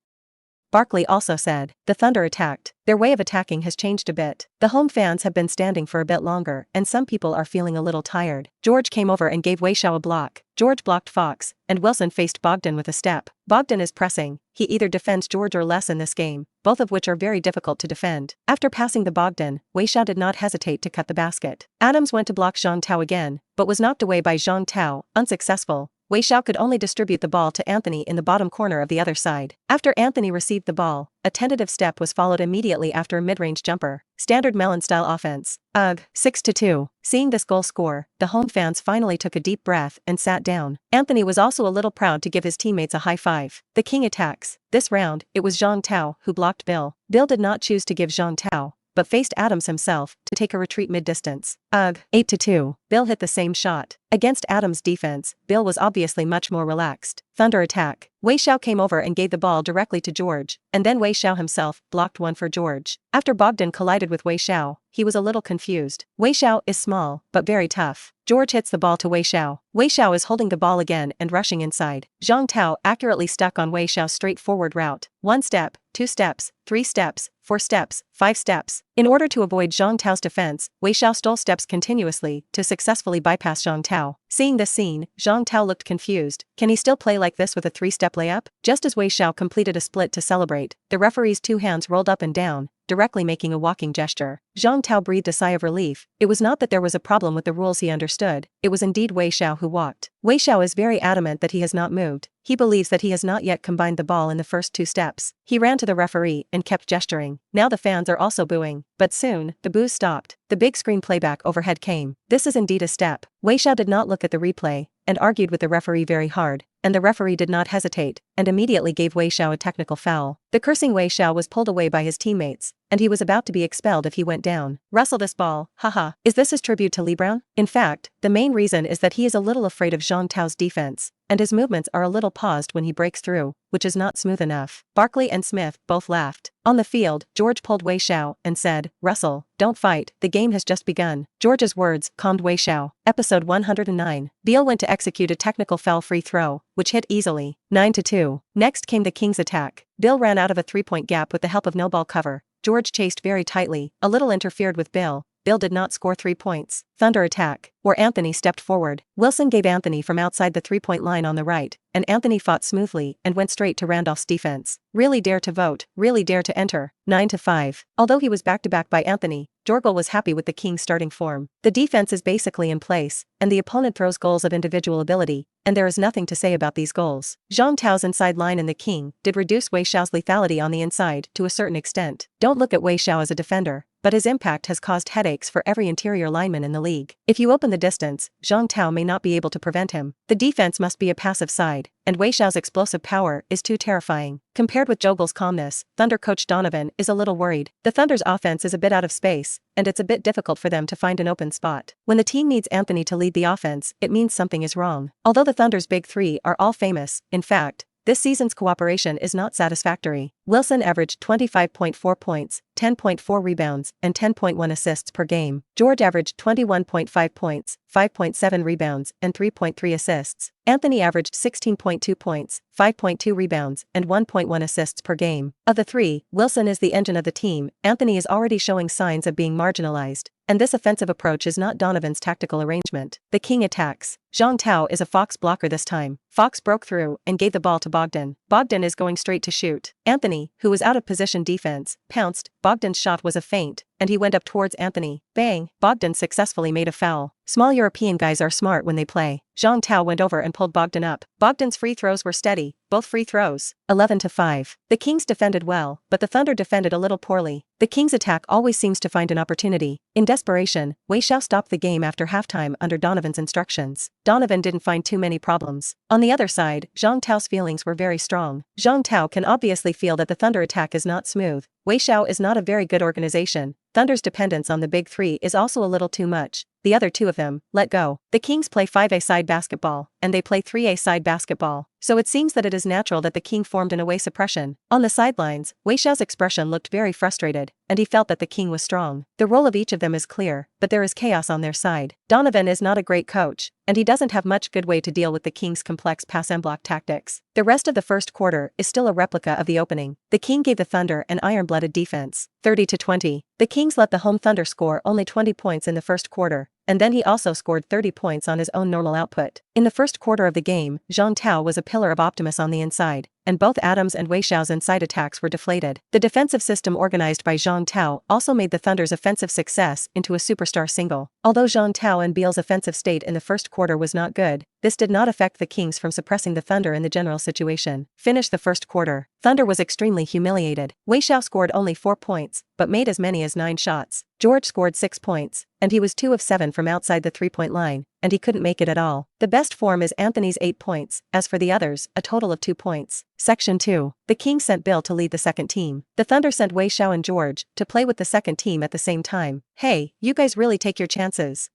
Barkley also said. The Thunder attacked. Their way of attacking has changed a bit. The home fans have been standing for a bit longer and some people are feeling a little tired. George came over and gave Weishao a block. George blocked Fox, and Wilson faced Bogdan with a step. Bogdan is pressing. He either defends George or less in this game, both of which are very difficult to defend. After passing the Bogdan, Weishao did not hesitate to cut the basket. Adams went to block Zhang Tao again, but was knocked away by Zhang Tao, unsuccessful. Weishao could only distribute the ball to Anthony in the bottom corner of the other side. After Anthony received the ball, a tentative step was followed immediately after a mid-range jumper. Standard Mellon-style offense. Ugh. 6-2. Seeing this goal score, the home fans finally took a deep breath and sat down. Anthony was also a little proud to give his teammates a high five. The king attacks. This round, it was Zhang Tao who blocked Bill. Bill did not choose to give Zhang Tao, but faced Adams himself to take a retreat mid-distance. Ugh. 8-2. Bill hit the same shot. Against Adams' defense, Bill was obviously much more relaxed. Thunder attack. Weishao came over and gave the ball directly to George, and then Weishao himself blocked one for George. After Bogdan collided with Weishao, he was a little confused. Weishao is small, but very tough. George hits the ball to Weishao. Weishao is holding the ball again and rushing inside. Zhang Tao accurately stuck on Weishao's straightforward route. 1 step, 2 steps, 3 steps, 4 steps, 5 steps. In order to avoid Zhang Tao's defense, Weishao stole steps continuously to successfully bypass Zhang Tao. Seeing this scene, Zhang Tao looked confused. Can he still play like this with a 3-step layup? Just as Weishao completed a split to celebrate, the referee's 2 hands rolled up and down, directly making a walking gesture. Zhang Tao breathed a sigh of relief. It was not that there was a problem with the rules he understood, it was indeed Weishao who walked. Weishao is very adamant that he has not moved. He believes that he has not yet combined the ball in the first 2 steps. He ran to the referee and kept gesturing. Now the fans are also booing. But soon, the boos stopped. The big screen playback overhead came. This is indeed a step. Weishao did not look at the replay, and argued with the referee very hard, and the referee did not hesitate, and immediately gave Weishao a technical foul. The cursing Weishao was pulled away by his teammates, and he was about to be expelled if he went down. Wrestle this ball, haha. Is this his tribute to LeBron? In fact, the main reason is that he is a little afraid of Zhang Tao's defense, and his movements are a little paused when he breaks through, which is not smooth enough. Barkley and Smith both laughed. On the field, George pulled Weishao and said, "Wrestle, don't fight, the game has just begun." George's words calmed Weishao. Episode 109. Beal went to execute a technical foul free throw, which hit easily. 9-2. Next came the Kings' attack. Bill ran out of a 3-point gap with the help of no ball cover. George chased very tightly, a little interfered with Bill. Bill did not score 3 points. Thunder attack, where Anthony stepped forward. Wilson gave Anthony from outside the 3-point line on the right, and Anthony fought smoothly and went straight to Randolph's defense. Really dare to vote, really dare to enter. 9-5. Although he was back-to-back by Anthony, Jorgel was happy with the Kings' starting form. The defense is basically in place, and the opponent throws goals of individual ability, and there is nothing to say about these goals. Zhang Tao's inside line in the King did reduce Weishao's lethality on the inside to a certain extent. Don't look at Weishao as a defender, but his impact has caused headaches for every interior lineman in the league. If you open the distance, Zhang Tao may not be able to prevent him. The defense must be a passive side, and Weishao's explosive power is too terrifying. Compared with Jogel's calmness, Thunder coach Donovan is a little worried. The Thunder's offense is a bit out of space, and it's a bit difficult for them to find an open spot. When the team needs Anthony to lead the offense, it means something is wrong. Although the Thunder's big 3 are all famous, in fact, this season's cooperation is not satisfactory. Wilson averaged 25.4 points, 10.4 rebounds, and 10.1 assists per game. George averaged 21.5 points, 5.7 rebounds, and 3.3 assists. Anthony averaged 16.2 points, 5.2 rebounds, and 1.1 assists per game. Of the 3, Wilson is the engine of the team. Anthony is already showing signs of being marginalized, and this offensive approach is not Donovan's tactical arrangement. The King attacks. Zhang Tao is a Fox blocker this time. Fox broke through and gave the ball to Bogdan. Bogdan is going straight to shoot. Anthony, who was out of position defense, pounced. Bogdan's shot was a feint, and he went up towards Anthony. Bang! Bogdan successfully made a foul. Small European guys are smart when they play. Zhang Tao went over and pulled Bogdan up. Bogdan's free throws were steady, both free throws. 11-5. The Kings defended well, but the Thunder defended a little poorly. The Kings' attack always seems to find an opportunity. In desperation, Weishao stopped the game after halftime under Donovan's instructions. Donovan didn't find too many problems. On the other side, Zhang Tao's feelings were very strong. Zhang Tao can obviously feel that the Thunder attack is not smooth. Weishao is not a very good organization. Thunder's dependence on the big 3 is also a little too much. the other two of them, let go. The Kings play 5A-side basketball, and they play 3A-side basketball. So it seems that it is natural that the King formed an away suppression. On the sidelines, Wei Xiao's expression looked very frustrated, and he felt that the King was strong. The role of each of them is clear, but there is chaos on their side. Donovan is not a great coach, and he doesn't have much good way to deal with the King's complex pass and block tactics. The rest of the first quarter is still a replica of the opening. The King gave the Thunder an iron-blooded defense, 30-20. The Kings let the home Thunder score only 20 points in the first quarter, and then he also scored 30 points on his own normal output. In the first quarter of the game, Zhang Tao was a pillar of optimism on the inside, and both Adams and Wei Xiao's inside attacks were deflated. The defensive system organized by Zhang Tao also made the Thunder's offensive success into a superstar single. Although Zhang Tao and Beal's offensive state in the first quarter was not good, this did not affect the Kings from suppressing the Thunder in the general situation. Finish the first quarter. Thunder was extremely humiliated. Wei Xiao scored only 4 points, but made as many as 9 shots. George scored 6 points, and he was 2 of 7 from outside the three-point line, and he couldn't make it at all. The best form is Anthony's 8 points, as for the others, a total of 2 points. Section 2. The Kings sent Bill to lead the second team. The Thunder sent Wei Xiao and George to play with the second team at the same time. Hey, you guys really take your chances.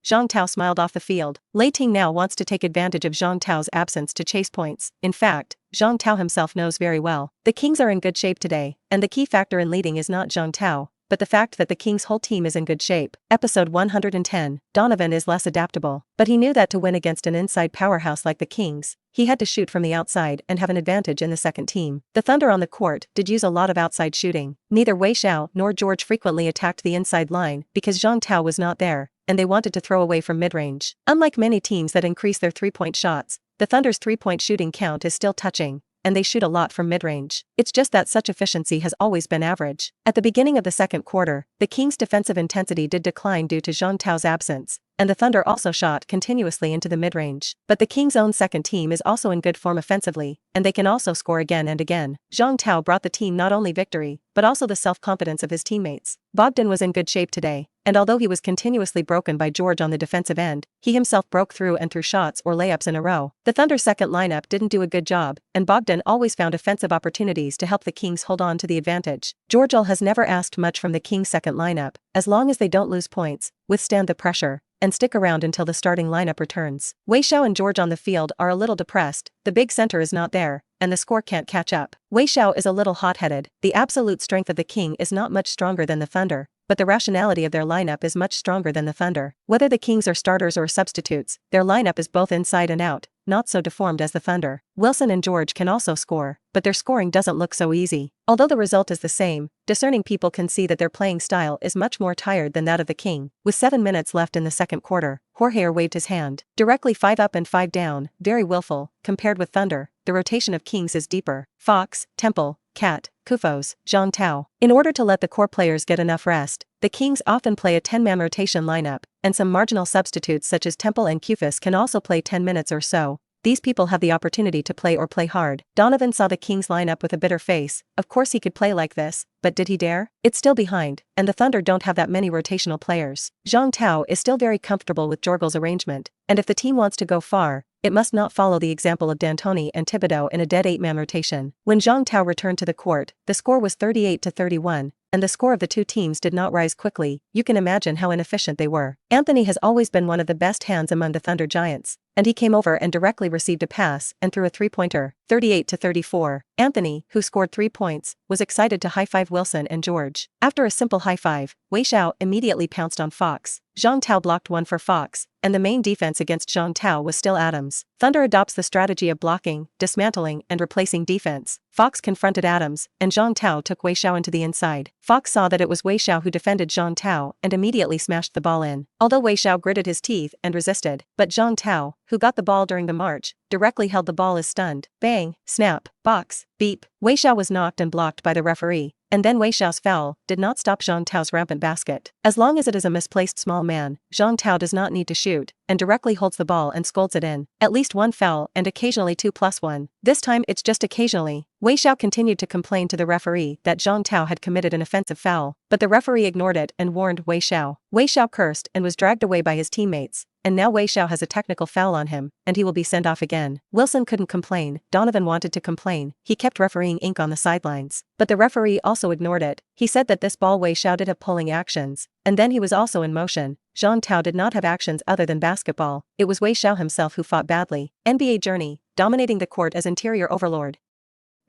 Zhang Tao smiled off the field. Lei Ting now wants to take advantage of Zhang Tao's absence to chase points. In fact, Zhang Tao himself knows very well. The Kings are in good shape today, and the key factor in leading is not Zhang Tao, but the fact that the Kings' whole team is in good shape. Episode 110. Donovan is less adaptable, but he knew that to win against an inside powerhouse like the Kings, he had to shoot from the outside and have an advantage in the second team. The Thunder on the court did use a lot of outside shooting. Neither Wei Xiao nor George frequently attacked the inside line because Zhang Tao was not there, and they wanted to throw away from mid-range. Unlike many teams that increase their three-point shots, the Thunder's three-point shooting count is still touching, and they shoot a lot from mid-range. It's just that such efficiency has always been average. At the beginning of the second quarter, the Kings' defensive intensity did decline due to Zhang Tao's absence, and the Thunder also shot continuously into the mid-range. But the Kings' own second team is also in good form offensively, and they can also score again and again. Zhang Tao brought the team not only victory, but also the self-confidence of his teammates. Bogdan was in good shape today, and although he was continuously broken by George on the defensive end, he himself broke through and threw shots or layups in a row. The Thunder's second lineup didn't do a good job, and Bogdan always found offensive opportunities to help the Kings hold on to the advantage. George has never asked much from the Kings' second lineup, as long as they don't lose points, withstand the pressure, and stick around until the starting lineup returns. Wei Xiao and George on the field are a little depressed, the big center is not there, and the score can't catch up. Wei Xiao is a little hot-headed. The absolute strength of the King is not much stronger than the Thunder, but the rationality of their lineup is much stronger than the Thunder. Whether the Kings are starters or substitutes, their lineup is both inside and out, not so deformed as the Thunder. Wilson and George can also score, but their scoring doesn't look so easy. Although the result is the same, discerning people can see that their playing style is much more tired than that of the King. With 7 minutes left in the second quarter, Jorge waved his hand. Directly 5 up and 5 down, very willful. Compared with Thunder, the rotation of Kings is deeper. Fox, Temple, Cat, Kufos, Zhang Tao. In order to let the core players get enough rest, the Kings often play a 10-man rotation lineup, and some marginal substitutes such as Temple and Kufos can also play 10 minutes or so. These people have the opportunity to play or play hard. Donovan saw the Kings lineup with a bitter face. Of course he could play like this, but did he dare? It's still behind, and the Thunder don't have that many rotational players. Zhang Tao is still very comfortable with Jorgel's arrangement, and if the team wants to go far, it must not follow the example of D'Antoni and Thibodeau in a dead 8-man rotation. When Zhang Tao returned to the court, the score was 38-31, and the score of the two teams did not rise quickly. You can imagine how inefficient they were. Anthony has always been one of the best hands among the Thunder Giants, and he came over and directly received a pass and threw a three-pointer, 38-34. Anthony, who scored 3 points, was excited to high-five Wilson and George. After a simple high-five, Wei Xiao immediately pounced on Fox. Zhang Tao blocked one for Fox, and the main defense against Zhang Tao was still Adams. Thunder adopts the strategy of blocking, dismantling, and replacing defense. Fox confronted Adams, and Zhang Tao took Wei Xiao into the inside. Fox saw that it was Wei Xiao who defended Zhang Tao and immediately smashed the ball in. Although Wei Xiao gritted his teeth and resisted, but Zhang Tao, who got the ball during the march, directly held the ball as stunned. Bang, snap, box, beep. Wei Xiao was knocked and blocked by the referee, and then Wei Xiao's foul did not stop Zhang Tao's rampant basket. As long as it is a misplaced small man, Zhang Tao does not need to shoot, and directly holds the ball and scolds it in. At least one foul and occasionally 2+1. This time it's just occasionally. Wei Xiao continued to complain to the referee that Zhang Tao had committed an offensive foul, but the referee ignored it and warned Wei Xiao. Wei Xiao cursed and was dragged away by his teammates, and now Wei Xiao has a technical foul on him, and he will be sent off again. Wilson couldn't complain. Donovan wanted to complain. He kept refereeing ink on the sidelines, but the referee also ignored it. He said that this ball Wei Xiao did have pulling actions, and then he was also in motion, Jean Tao did not have actions other than basketball, it was Wei Xiao himself who fought badly. NBA Journey, dominating the court as Interior Overlord.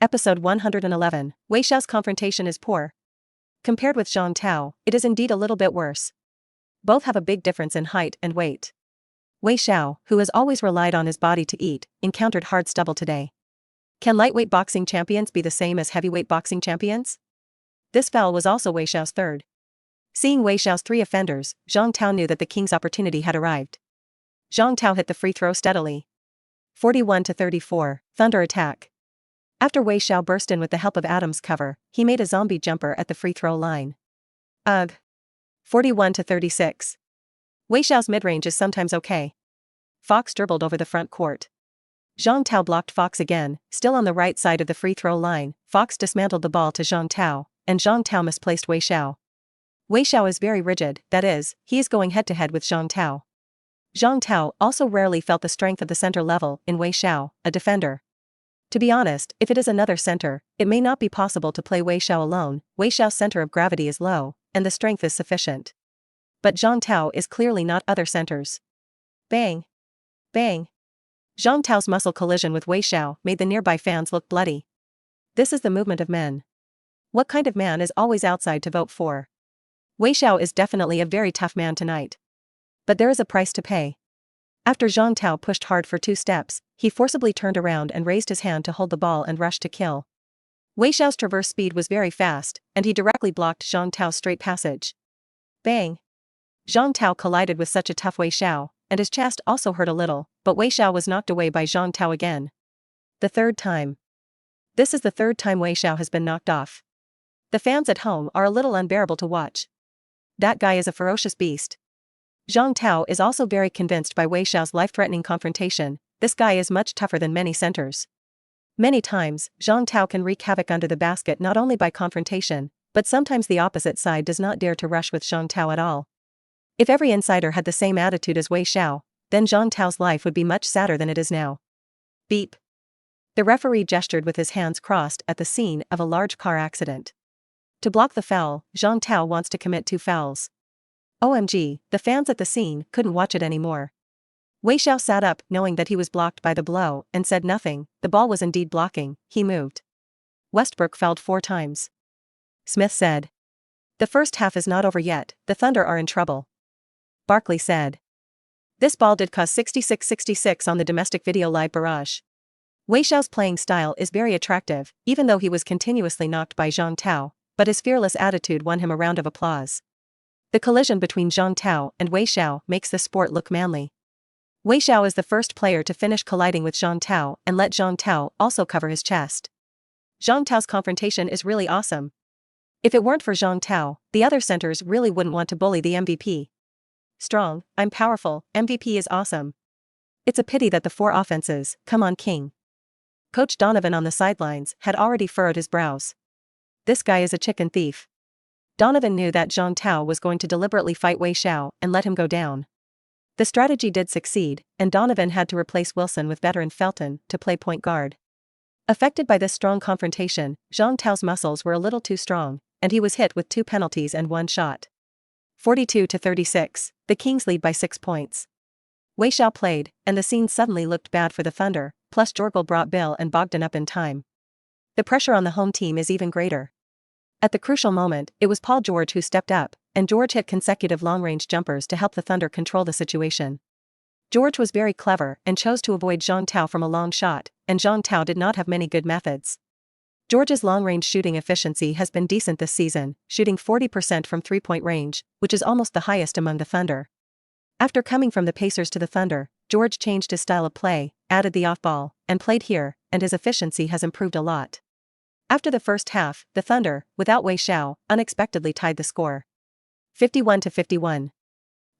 Episode 111, Wei Xiao's confrontation is poor. Compared with Jean Tao, it is indeed a little bit worse. Both have a big difference in height and weight. Wei Xiao, who has always relied on his body to eat, encountered hard stubble today. Can lightweight boxing champions be the same as heavyweight boxing champions? This foul was also Wei Xiao's third. Seeing Wei Xiao's 3 offenders, Zhang Tao knew that the king's opportunity had arrived. Zhang Tao hit the free throw steadily. 41-34, Thunder attack. After Wei Xiao burst in with the help of Adam's cover, he made a zombie jumper at the free throw line. Ugh. 41-36. Wei Xiao's mid-range is sometimes okay. Fox dribbled over the front court. Zhang Tao blocked Fox again, still on the right side of the free throw line. Fox dismantled the ball to Zhang Tao, and Zhang Tao misplaced Wei Xiao. Wei Xiao is very rigid, that is, he is going head-to-head with Zhang Tao. Zhang Tao also rarely felt the strength of the center level in Wei Xiao, a defender. To be honest, if it is another center, it may not be possible to play Wei Xiao alone. Wei Xiao's center of gravity is low, and the strength is sufficient. But Zhang Tao is clearly not other centers. Bang! Bang! Zhang Tao's muscle collision with Wei Xiao made the nearby fans look bloody. This is the movement of men. What kind of man is always outside to vote for? Wei Xiao is definitely a very tough man tonight. But there is a price to pay. After Zhang Tao pushed hard for 2 steps, he forcibly turned around and raised his hand to hold the ball and rush to kill. Wei Xiao's traverse speed was very fast, and he directly blocked Zhang Tao's straight passage. Bang! Zhang Tao collided with such a tough Wei Xiao, and his chest also hurt a little, but Wei Xiao was knocked away by Zhang Tao again. The 3rd time. This is the 3rd time Wei Xiao has been knocked off. The fans at home are a little unbearable to watch. That guy is a ferocious beast. Zhang Tao is also very convinced by Wei Xiao's life-threatening confrontation. This guy is much tougher than many centers. Many times, Zhang Tao can wreak havoc under the basket not only by confrontation, but sometimes the opposite side does not dare to rush with Zhang Tao at all. If every insider had the same attitude as Wei Xiao, then Zhang Tao's life would be much sadder than it is now. Beep. The referee gestured with his hands crossed at the scene of a large car accident. To block the foul, Zhang Tao wants to commit 2 fouls. OMG, the fans at the scene couldn't watch it anymore. Wei Xiao sat up knowing that he was blocked by the blow and said nothing. The ball was indeed blocking, he moved. Westbrook fouled 4 times. Smith said. The first half is not over yet, the Thunder are in trouble. Barkley said. This ball did cause 66-66 on the domestic video live barrage. Wei Xiao's playing style is very attractive, even though he was continuously knocked by Zhang Tao, but his fearless attitude won him a round of applause. The collision between Zhang Tao and Wei Xiao makes the sport look manly. Wei Xiao is the first player to finish colliding with Zhang Tao and let Zhang Tao also cover his chest. Zhang Tao's confrontation is really awesome. If it weren't for Zhang Tao, the other centers really wouldn't want to bully the MVP. Strong, I'm powerful, MVP is awesome. It's a pity that the 4 offenses, come on king. Coach Donovan on the sidelines had already furrowed his brows. This guy is a chicken thief. Donovan knew that Zhang Tao was going to deliberately fight Wei Xiao and let him go down. The strategy did succeed, and Donovan had to replace Wilson with veteran Felton to play point guard. Affected by this strong confrontation, Zhang Tao's muscles were a little too strong, and he was hit with 2 penalties and 1 shot. 42-36, the Kings lead by 6 points. Wei Xiao played, and the scene suddenly looked bad for the Thunder, plus Jorgel brought Bill and Bogdan up in time. The pressure on the home team is even greater. At the crucial moment, it was Paul George who stepped up, and George hit consecutive long-range jumpers to help the Thunder control the situation. George was very clever and chose to avoid Zhang Tao from a long shot, and Zhang Tao did not have many good methods. George's long-range shooting efficiency has been decent this season, shooting 40% from 3-point range, which is almost the highest among the Thunder. After coming from the Pacers to the Thunder, George changed his style of play, added the off-ball, and played here, and his efficiency has improved a lot. After the first half, the Thunder, without Wei Xiao, unexpectedly tied the score. 51-51.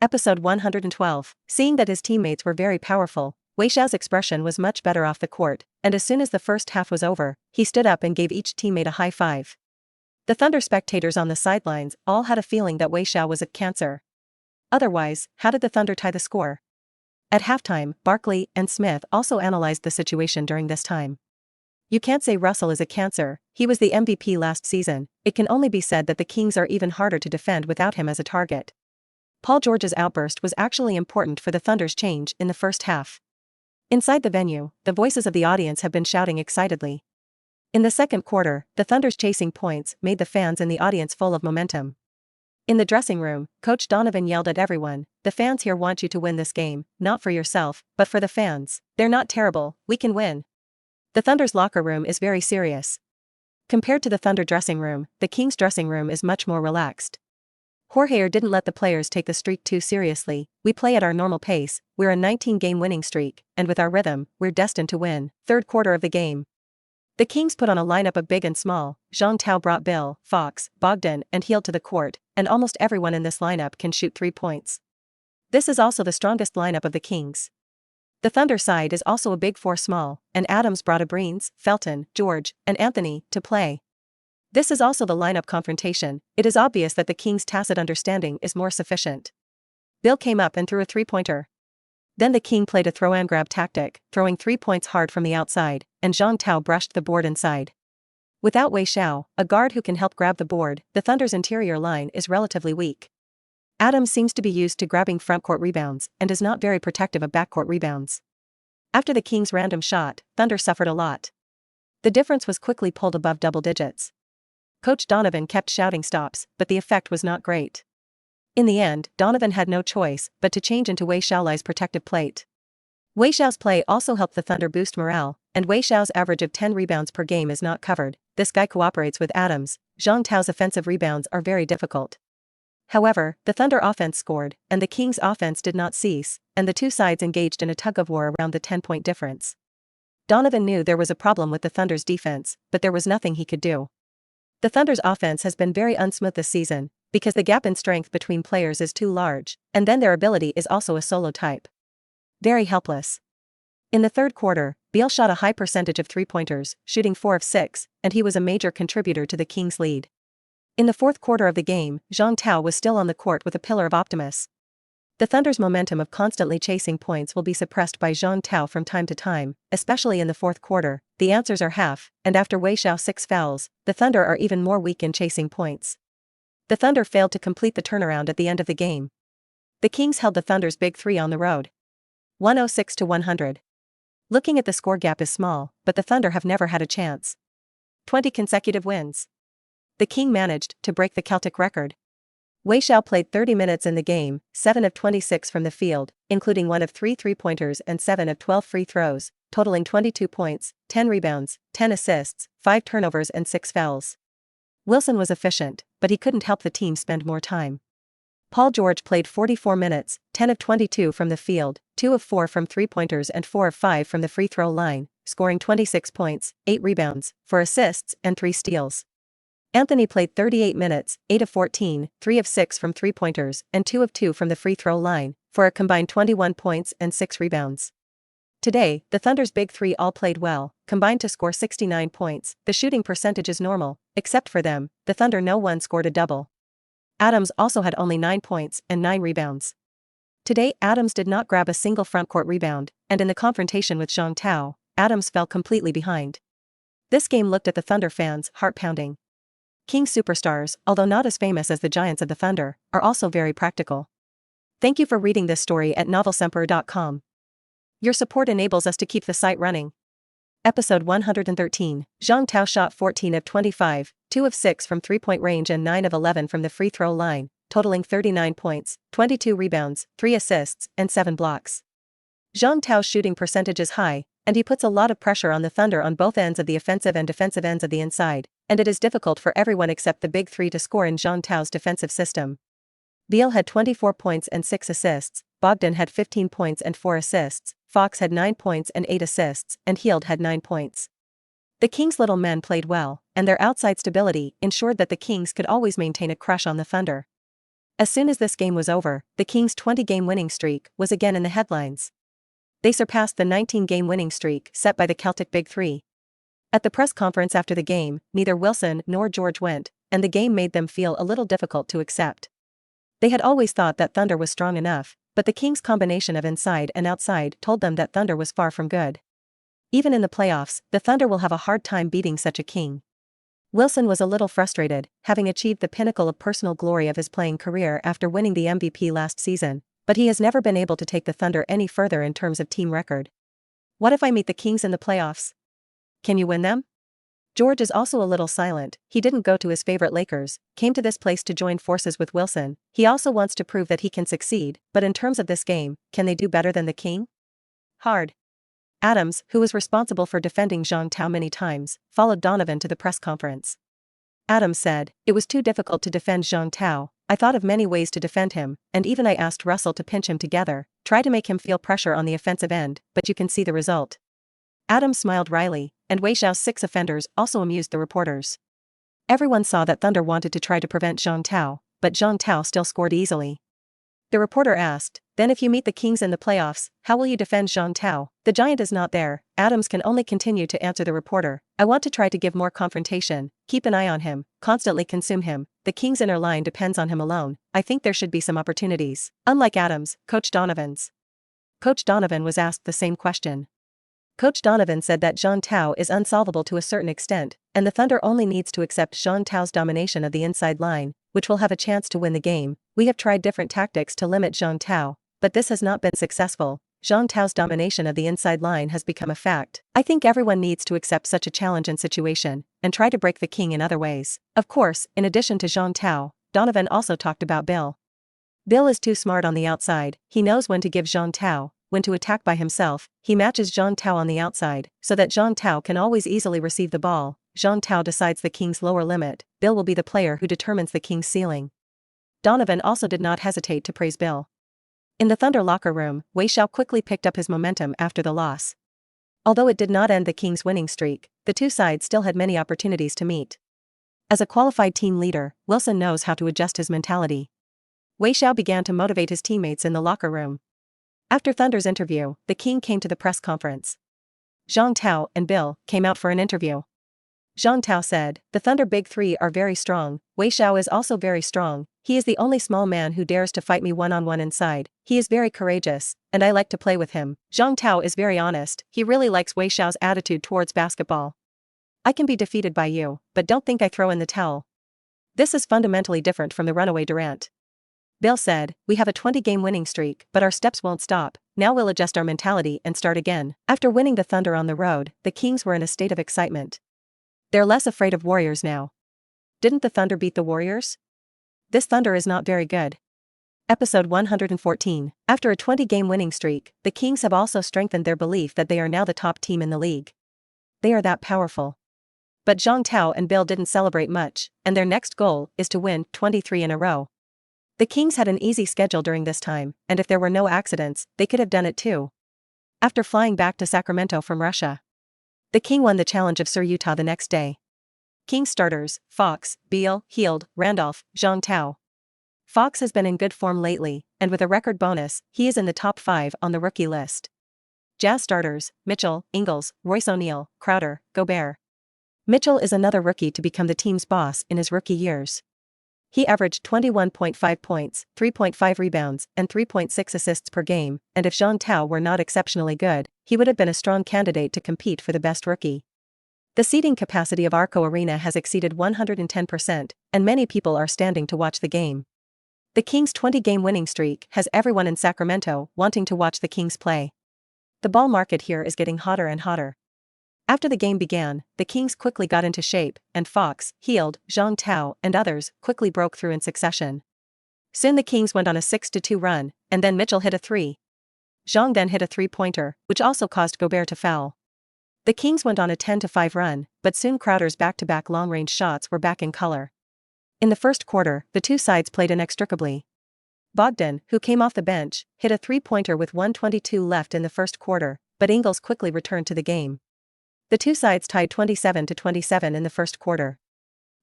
Episode 112. Seeing that his teammates were very powerful, Wei Xiao's expression was much better off the court, and as soon as the first half was over, he stood up and gave each teammate a high five. The Thunder spectators on the sidelines all had a feeling that Wei Xiao was a cancer. Otherwise, how did the Thunder tie the score? At halftime, Barkley and Smith also analyzed the situation during this time. You can't say Russell is a cancer, he was the MVP last season, it can only be said that the Kings are even harder to defend without him as a target. Paul George's outburst was actually important for the Thunder's change in the first half. Inside the venue, the voices of the audience have been shouting excitedly. In the second quarter, the Thunder's chasing points made the fans and the audience full of momentum. In the dressing room, Coach Donovan yelled at everyone, "The fans here want you to win this game, not for yourself, but for the fans. They're not terrible, we can win." The Thunder's locker room is very serious. Compared to the Thunder dressing room, the Kings dressing room is much more relaxed. Jorge didn't let the players take the streak too seriously. "We play at our normal pace, we're a 19-game winning streak, and with our rhythm, we're destined to win." Third quarter of the game. The Kings put on a lineup of big and small. Zhang Tao brought Bill, Fox, Bogdan, and Hield to the court, and almost everyone in this lineup can shoot 3 points. This is also the strongest lineup of the Kings. The Thunder side is also a big 4 small, and Adams brought Abrines, Felton, George, and Anthony to play. This is also the lineup confrontation. It is obvious that the Kings' tacit understanding is more sufficient. Bill came up and threw a 3-pointer. Then the King played a throw-and-grab tactic, throwing 3 points hard from the outside, and Zhang Tao brushed the board inside. Without Wei Xiao, a guard who can help grab the board, the Thunder's interior line is relatively weak. Adams seems to be used to grabbing frontcourt rebounds and is not very protective of backcourt rebounds. After the Kings' random shot, Thunder suffered a lot. The difference was quickly pulled above double digits. Coach Donovan kept shouting stops, but the effect was not great. In the end, Donovan had no choice but to change into Wei Xiaolai's protective plate. Wei Xiao's play also helped the Thunder boost morale, and Wei Xiao's average of 10 rebounds per game is not covered. This guy cooperates with Adams. Zhang Tao's offensive rebounds are very difficult. However, the Thunder offense scored, and the Kings' offense did not cease, and the two sides engaged in a tug-of-war around the 10-point difference. Donovan knew there was a problem with the Thunder's defense, but there was nothing he could do. The Thunder's offense has been very unsmooth this season, because the gap in strength between players is too large, and then their ability is also a solo type. Very helpless. In the third quarter, Beal shot a high percentage of 3-pointers, shooting 4 of 6, and he was a major contributor to the Kings' lead. In the fourth quarter of the game, Zhang Tao was still on the court with a pillar of optimism. The Thunder's momentum of constantly chasing points will be suppressed by Zhang Tao from time to time, especially in the fourth quarter. The answers are half, and after Wei Xiao 6 fouls, the Thunder are even more weak in chasing points. The Thunder failed to complete the turnaround at the end of the game. The Kings held the Thunder's big 3 on the road. 106-100. Looking at the score gap is small, but the Thunder have never had a chance. 20 consecutive wins. The King managed to break the Celtic record. Wei Xiao played 30 minutes in the game, 7 of 26 from the field, including 1 of 3 3-pointers and 7 of 12 free throws, totaling 22 points, 10 rebounds, 10 assists, 5 turnovers and 6 fouls. Wilson was efficient, but he couldn't help the team spend more time. Paul George played 44 minutes, 10 of 22 from the field, 2 of 4 from 3-pointers and 4 of 5 from the free throw line, scoring 26 points, 8 rebounds, 4 assists and 3 steals. Anthony played 38 minutes, 8 of 14, 3 of 6 from 3-pointers, and 2 of 2 from the free throw line, for a combined 21 points and 6 rebounds. Today, the Thunder's big 3 all played well, combined to score 69 points. The shooting percentage is normal, except for them. The Thunder no one scored a double. Adams also had only 9 points and 9 rebounds. Today, Adams did not grab a single frontcourt rebound, and in the confrontation with Zhang Tao, Adams fell completely behind. This game looked at the Thunder fans heart-pounding. Kings superstars, although not as famous as the Giants of the Thunder, are also very practical. Thank you for reading this story at novelsemper.com. Your support enables us to keep the site running. Episode 113. Zhang Tao shot 14 of 25, 2 of 6 from 3-point range and 9 of 11 from the free throw line, totaling 39 points, 22 rebounds, 3 assists, and 7 blocks. Zhang Tao's shooting percentage is high, and he puts a lot of pressure on the Thunder on both ends of the offensive and defensive ends of the inside, and it is difficult for everyone except the big 3 to score in Zhang Tao's defensive system. Beal had 24 points and 6 assists, Bogdan had 15 points and 4 assists, Fox had 9 points and 8 assists, and Hield had 9 points. The Kings' little men played well, and their outside stability ensured that the Kings could always maintain a crush on the Thunder. As soon as this game was over, the Kings' 20-game winning streak was again in the headlines. They surpassed the 19-game winning streak set by the Celtic Big 3. At the press conference after the game, neither Wilson nor George went, and the game made them feel a little difficult to accept. They had always thought that Thunder was strong enough, but the Kings' combination of inside and outside told them that Thunder was far from good. Even in the playoffs, the Thunder will have a hard time beating such a King. Wilson was a little frustrated, having achieved the pinnacle of personal glory of his playing career after winning the MVP last season, but he has never been able to take the Thunder any further in terms of team record. What if I meet the Kings in the playoffs? Can you win them? George is also a little silent. He didn't go to his favorite Lakers, came to this place to join forces with Wilson. He also wants to prove that he can succeed, but in terms of this game, can they do better than the King? Hard. Adams, who was responsible for defending Jean Tao many times, followed Donovan to the press conference. Adams said, "It was too difficult to defend Jean Tao. I thought of many ways to defend him, and even I asked Russell to pinch him together, try to make him feel pressure on the offensive end, but you can see the result." Adams smiled wryly, and Wei Xiao's 6 offenders also amused the reporters. Everyone saw that Thunder wanted to try to prevent Jean Tao, but Jean Tao still scored easily. The reporter asked, "Then if you meet the Kings in the playoffs, how will you defend Jean Tao? The Giant is not there." Adams can only continue to answer the reporter, "I want to try to give more confrontation, keep an eye on him, constantly consume him. The Kings' inner line depends on him alone. I think there should be some opportunities." Unlike Adams, Coach Donovan was asked the same question. Coach Donovan said that Jean Tao is unsolvable to a certain extent, and the Thunder only needs to accept Jean Tao's domination of the inside line, which will have a chance to win the game. "We have tried different tactics to limit Jean Tao, but this has not been successful. Jean Tao's domination of the inside line has become a fact. I think everyone needs to accept such a challenge and situation, and try to break the King in other ways." Of course, in addition to Jean Tao, Donovan also talked about Bill. Bill is too smart on the outside. He knows when to give Jean Tao, when to attack by himself. He matches Jean Tao on the outside, so that Jean Tao can always easily receive the ball. Jean Tao decides the King's lower limit. Bill will be the player who determines the King's ceiling. Donovan also did not hesitate to praise Bill. In the Thunder locker room, Wei Xiao quickly picked up his momentum after the loss. Although it did not end the Kings' winning streak, the two sides still had many opportunities to meet. As a qualified team leader, Wilson knows how to adjust his mentality. Wei Xiao began to motivate his teammates in the locker room. After Thunder's interview, the King came to the press conference. Jean Tao and Bill came out for an interview. Jean Tao said, "The Thunder Big Three are very strong. Wei Xiao is also very strong. He is the only small man who dares to fight me one-on-one inside. He is very courageous, and I like to play with him." Jean Tao is very honest. He really likes Wei Xiao's attitude towards basketball. "I can be defeated by you, but don't think I throw in the towel. This is fundamentally different from the runaway Durant." Bill said, "We have a 20-game winning streak, but our steps won't stop. Now we'll adjust our mentality and start again." After winning the Thunder on the road, the Kings were in a state of excitement. They're less afraid of Warriors now. Didn't the Thunder beat the Warriors? This Thunder is not very good. Episode 114. After a 20-game winning streak, the Kings have also strengthened their belief that they are now the top team in the league. They are that powerful. But Jean Tao and Bill didn't celebrate much, and their next goal is to win 23 in a row. The Kings had an easy schedule during this time, and if there were no accidents, they could have done it too. After flying back to Sacramento from Russia, the King won the challenge of Sir Utah the next day. King starters: Fox, Beal, Hield, Randolph, Jean Tao. Fox has been in good form lately, and with a record bonus, he is in the top 5 on the rookie list. Jazz starters: Mitchell, Ingles, Royce O'Neal, Crowder, Gobert. Mitchell is another rookie to become the team's boss in his rookie years. He averaged 21.5 points, 3.5 rebounds, and 3.6 assists per game, and if Jean Tao were not exceptionally good, he would have been a strong candidate to compete for the best rookie. The seating capacity of Arco Arena has exceeded 110%, and many people are standing to watch the game. The Kings' 20-game winning streak has everyone in Sacramento wanting to watch the Kings play. The ball market here is getting hotter and hotter. After the game began, the Kings quickly got into shape, and Fox, Hield, Jean Tao, and others quickly broke through in succession. Soon the Kings went on a 6-2 run, and then Mitchell hit a 3. Jean then hit a 3-pointer, which also caused Gobert to foul. The Kings went on a 10-5 run, but soon Crowder's back-to-back long-range shots were back in color. In the first quarter, the two sides played inextricably. Bogdan, who came off the bench, hit a 3-pointer with 1:22 left in the first quarter, but Ingles quickly returned to the game. The two sides tied 27-27 in the first quarter.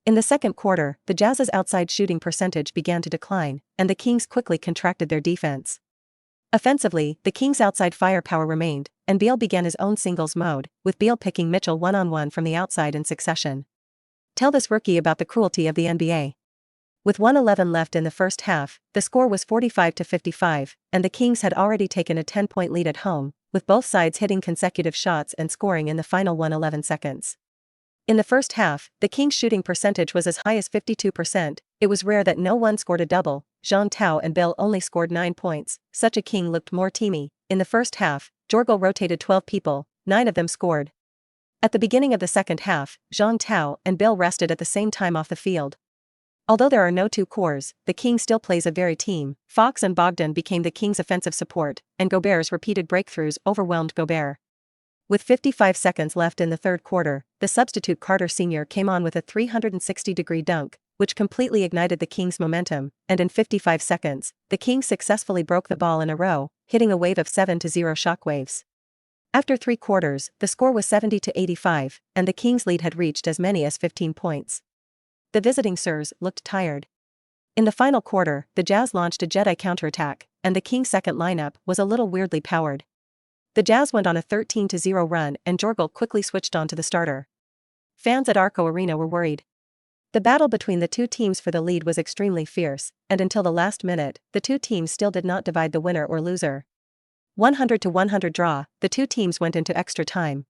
In the second quarter, the Jazz's outside shooting percentage began to decline, and the Kings quickly contracted their defense. Offensively, the Kings' outside firepower remained, and Beal began his own singles mode, with Beal picking Mitchell one-on-one from the outside in succession. Tell this rookie about the cruelty of the NBA. With 1:11 left in the first half, the score was 45-55, and the Kings had already taken a 10-point lead at home, with both sides hitting consecutive shots and scoring in the final 1:11 seconds. In the first half, the Kings' shooting percentage was as high as 52%. It was rare that no one scored a double. Jean Tao and Bill only scored 9 points. Such a king looked more teamy. In the first half, Jorgel rotated 12 people, 9 of them scored. At the beginning of the second half, Jean Tao and Bill rested at the same time off the field. Although there are no two cores, the King still plays a very team. Fox and Bogdan became the Kings' offensive support, and Gobert's repeated breakthroughs overwhelmed Gobert. With 55 seconds left in the third quarter, the substitute Carter Sr. came on with a 360-degree dunk, which completely ignited the Kings' momentum, and in 55 seconds, the Kings successfully broke the ball in a row, hitting a wave of 7-0 shockwaves. After 3 quarters, the score was 70-85, and the Kings' lead had reached as many as 15 points. The visiting Sirs looked tired. In the final quarter, the Jazz launched a Jedi counterattack, and the Kings' second lineup was a little weirdly powered. The Jazz went on a 13-0 run and Jorgel quickly switched on to the starter. Fans at Arco Arena were worried. The battle between the two teams for the lead was extremely fierce, and until the last minute, the two teams still did not divide the winner or loser. 100-100 draw, the two teams went into extra time.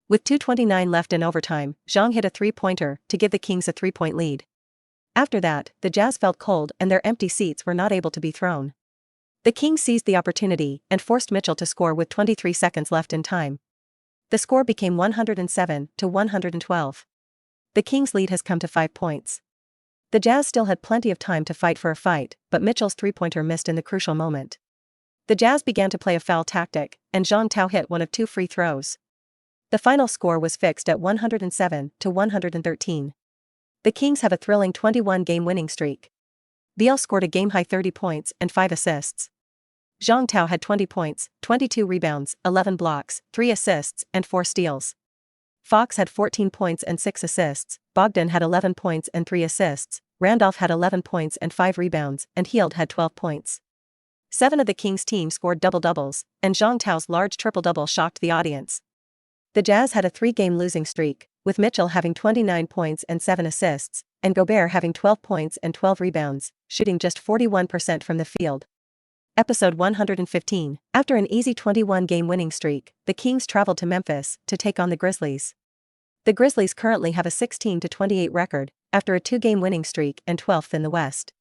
With 2:29 left in overtime, Zhang hit a three-pointer to give the Kings a 3-point lead. After that, the Jazz felt cold and their empty seats were not able to be thrown. The Kings seized the opportunity and forced Mitchell to score with 23 seconds left in time. The score became 107-112. The Kings' lead has come to 5 points. The Jazz still had plenty of time to fight for a fight, but Mitchell's three-pointer missed in the crucial moment. The Jazz began to play a foul tactic, and Zhang Tao hit one of 2 free throws. The final score was fixed at 107-113. The Kings have a thrilling 21-game winning streak. Beal scored a game-high 30 points and 5 assists. Zhang Tao had 20 points, 22 rebounds, 11 blocks, 3 assists, and 4 steals. Fox had 14 points and 6 assists, Bogdan had 11 points and 3 assists, Randolph had 11 points and 5 rebounds, and Hield had 12 points. 7 of the Kings' team scored double-doubles, and Zhang Tao's large triple-double shocked the audience. The Jazz had a 3-game losing streak, with Mitchell having 29 points and 7 assists, and Gobert having 12 points and 12 rebounds, shooting just 41% from the field. Episode 115. After an easy 21-game winning streak, the Kings traveled to Memphis to take on the Grizzlies. The Grizzlies currently have a 16-28 record, after a 2-game winning streak and 12th in the West.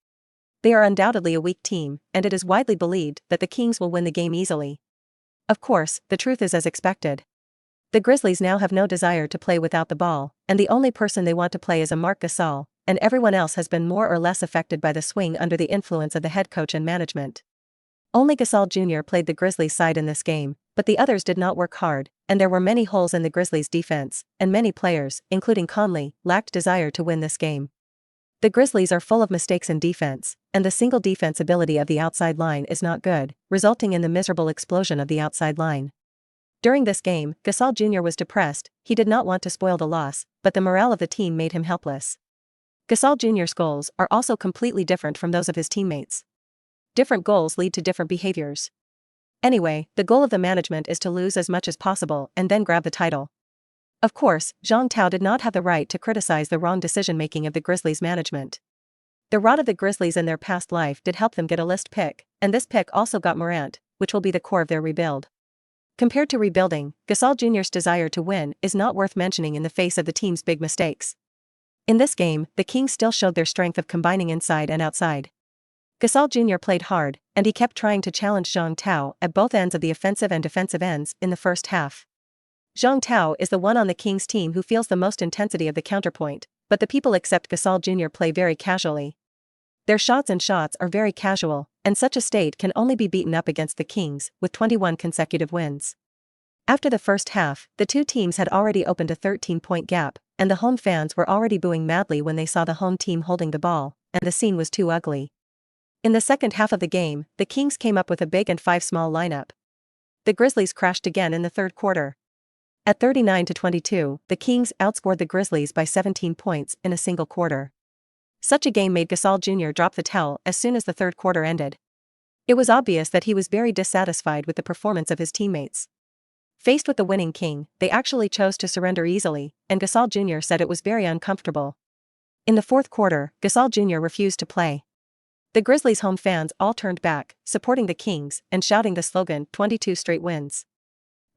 They are undoubtedly a weak team, and it is widely believed that the Kings will win the game easily. Of course, the truth is as expected. The Grizzlies now have no desire to play without the ball, and the only person they want to play is a Marc Gasol, and everyone else has been more or less affected by the swing under the influence of the head coach and management. Only Gasol Jr. played the Grizzlies' side in this game, but the others did not work hard, and there were many holes in the Grizzlies' defense, and many players, including Conley, lacked desire to win this game. The Grizzlies are full of mistakes in defense, and the single defense ability of the outside line is not good, resulting in the miserable explosion of the outside line. During this game, Gasol Jr. was depressed. He did not want to spoil the loss, but the morale of the team made him helpless. Gasol Jr.'s goals are also completely different from those of his teammates. Different goals lead to different behaviors. Anyway, the goal of the management is to lose as much as possible and then grab the title. Of course, Zhang Tao did not have the right to criticize the wrong decision-making of the Grizzlies management. The rot of the Grizzlies in their past life did help them get a list pick, and this pick also got Morant, which will be the core of their rebuild. Compared to rebuilding, Gasol Jr.'s desire to win is not worth mentioning in the face of the team's big mistakes. In this game, the Kings still showed their strength of combining inside and outside. Gasol Jr. played hard, and he kept trying to challenge Zhang Tao at both ends of the offensive and defensive ends in the first half. Zhang Tao is the one on the Kings team who feels the most intensity of the counterpoint, but the people accept Gasol Jr. play very casually. Their shots are very casual, and such a state can only be beaten up against the Kings, with 21 consecutive wins. After the first half, the two teams had already opened a 13-point gap, and the home fans were already booing madly when they saw the home team holding the ball, and the scene was too ugly. In the second half of the game, the Kings came up with a big and 5 small lineup. The Grizzlies crashed again in the third quarter. At 39-22, the Kings outscored the Grizzlies by 17 points in a single quarter. Such a game made Gasol Jr. drop the towel as soon as the third quarter ended. It was obvious that he was very dissatisfied with the performance of his teammates. Faced with the winning King, they actually chose to surrender easily, and Gasol Jr. said it was very uncomfortable. In the fourth quarter, Gasol Jr. refused to play. The Grizzlies' home fans all turned back, supporting the Kings and shouting the slogan, 22 straight wins.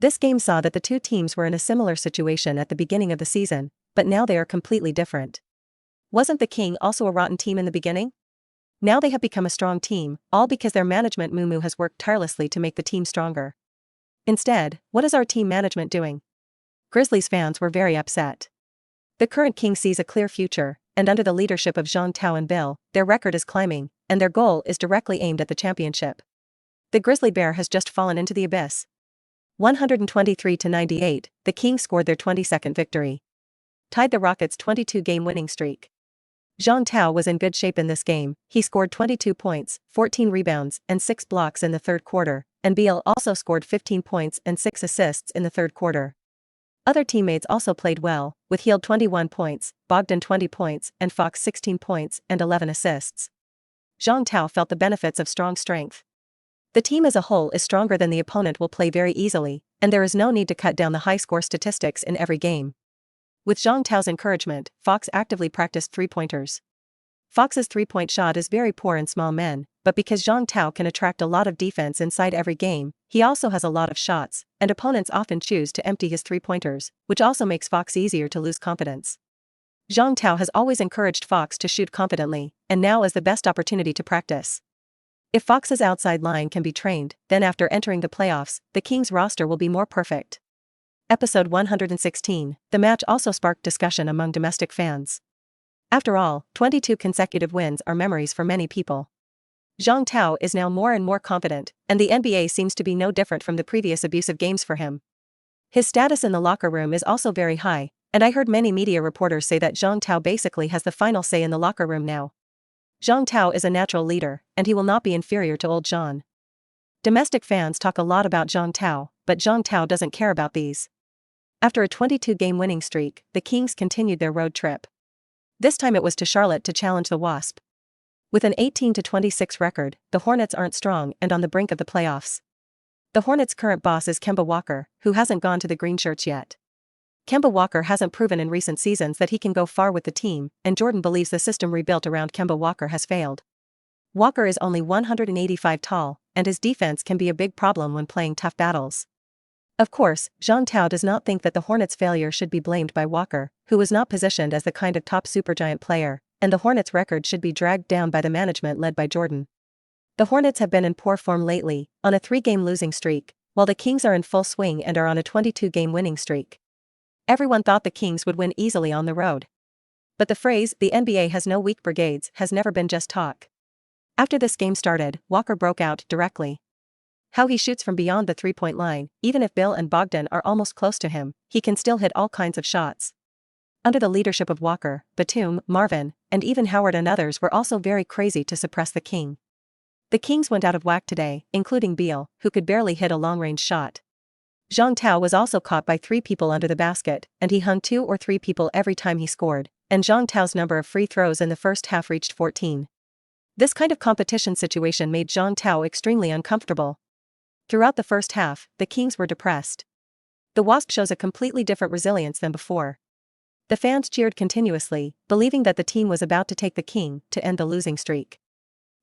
This game saw that the two teams were in a similar situation at the beginning of the season, but now they are completely different. Wasn't the King also a rotten team in the beginning? Now they have become a strong team, all because their management Moo has worked tirelessly to make the team stronger. Instead, what is our team management doing? Grizzlies fans were very upset. The current King sees a clear future, and under the leadership of Jean Tao and Bill, their record is climbing, and their goal is directly aimed at the championship. The Grizzly Bear has just fallen into the abyss. 123-98, the Kings scored their 22nd victory. Tied the Rockets' 22-game winning streak. Jean Tao was in good shape in this game. He scored 22 points, 14 rebounds, and 6 blocks in the third quarter, and Beal also scored 15 points and 6 assists in the third quarter. Other teammates also played well, with Hield 21 points, Bogdan 20 points, and Fox 16 points and 11 assists. Jean Tao felt the benefits of strong strength. The team as a whole is stronger than the opponent will play very easily, and there is no need to cut down the high-score statistics in every game. With Jean Tao's encouragement, Fox actively practiced three-pointers. Fox's three-point shot is very poor in small men, but because Jean Tao can attract a lot of defense inside every game, he also has a lot of shots, and opponents often choose to empty his three-pointers, which also makes Fox easier to lose confidence. Jean Tao has always encouraged Fox to shoot confidently, and now is the best opportunity to practice. If Fox's outside line can be trained, then after entering the playoffs, the Kings roster will be more perfect. Episode 116, the match also sparked discussion among domestic fans. After all, 22 consecutive wins are memories for many people. Jean Tao is now more and more confident, and the NBA seems to be no different from the previous abusive games for him. His status in the locker room is also very high, and I heard many media reporters say that Jean Tao basically has the final say in the locker room now. Jean Tao is a natural leader, and he will not be inferior to old Jean. Domestic fans talk a lot about Jean Tao, but Jean Tao doesn't care about these. After a 22-game winning streak, the Kings continued their road trip. This time it was to Charlotte to challenge the Wasp. With an 18-26 record, the Hornets aren't strong and on the brink of the playoffs. The Hornets' current boss is Kemba Walker, who hasn't gone to the Green Shirts yet. Kemba Walker hasn't proven in recent seasons that he can go far with the team, and Jordan believes the system rebuilt around Kemba Walker has failed. Walker is only 185 tall, and his defense can be a big problem when playing tough battles. Of course, Jean Tao does not think that the Hornets' failure should be blamed by Walker, who was not positioned as the kind of top supergiant player, and the Hornets' record should be dragged down by the management led by Jordan. The Hornets have been in poor form lately, on a 3-game losing streak, while the Kings are in full swing and are on a 22-game winning streak. Everyone thought the Kings would win easily on the road. But the phrase, "the NBA has no weak brigades," has never been just talk. After this game started, Walker broke out directly. How he shoots from beyond the three-point line, even if Bill and Bogdan are almost close to him, he can still hit all kinds of shots. Under the leadership of Walker, Batum, Marvin, and even Howard and others were also very crazy to suppress the King. The Kings went out of whack today, including Beal, who could barely hit a long-range shot. Jean Tao was also caught by 3 people under the basket, and he hung 2 or 3 people every time he scored, and Jean Tao's number of free throws in the first half reached 14. This kind of competition situation made Jean Tao extremely uncomfortable. Throughout the first half, the Kings were depressed. The Wasp shows a completely different resilience than before. The fans cheered continuously, believing that the team was about to take the King to end the losing streak.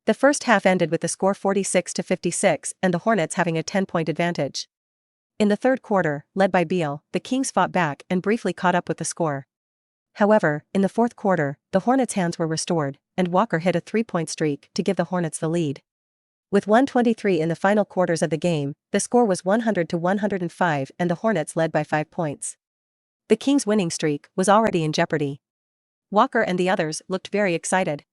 The first half ended with the score 46-56 and the Hornets having a 10-point advantage. In the third quarter, led by Beal, the Kings fought back and briefly caught up with the score. However, in the fourth quarter, the Hornets' hands were restored, and Walker hit a 3-point streak to give the Hornets the lead. With 1:23 in the final quarters of the game, the score was 100-105 and the Hornets led by 5 points. The Kings' winning streak was already in jeopardy. Walker and the others looked very excited.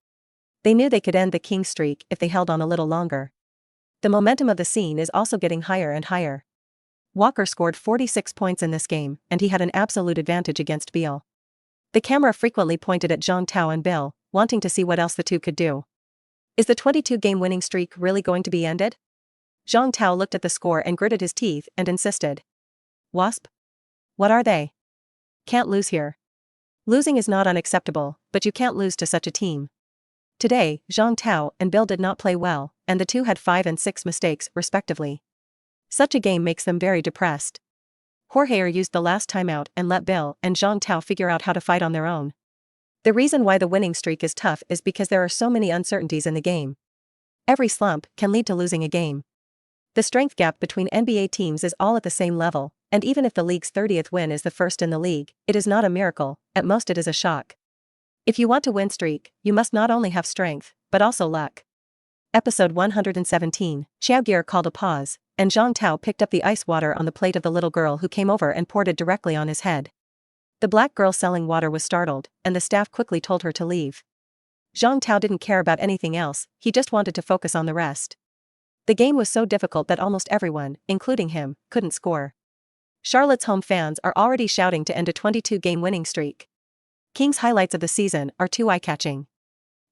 They knew they could end the Kings' streak if they held on a little longer. The momentum of the scene is also getting higher and higher. Walker scored 46 points in this game, and he had an absolute advantage against Beal. The camera frequently pointed at Jean Tao and Bill, wanting to see what else the two could do. Is the 22-game winning streak really going to be ended? Jean Tao looked at the score and gritted his teeth and insisted. Wasp? What are they? Can't lose here. Losing is not unacceptable, but you can't lose to such a team. Today, Jean Tao and Bill did not play well, and the two had 5 and 6 mistakes, respectively. Such a game makes them very depressed. Jorge used the last timeout and let Bill and Jean Tao figure out how to fight on their own. The reason why the winning streak is tough is because there are so many uncertainties in the game. Every slump can lead to losing a game. The strength gap between NBA teams is all at the same level, and even if the league's 30th win is the first in the league, it is not a miracle, at most it is a shock. If you want to win streak, you must not only have strength, but also luck. Episode 117, Xiao Gear called a pause, and Zhang Tao picked up the ice water on the plate of the little girl who came over and poured it directly on his head. The black girl selling water was startled, and the staff quickly told her to leave. Zhang Tao didn't care about anything else, he just wanted to focus on the rest. The game was so difficult that almost everyone, including him, couldn't score. Charlotte's home fans are already shouting to end a 22-game winning streak. King's highlights of the season are too eye-catching.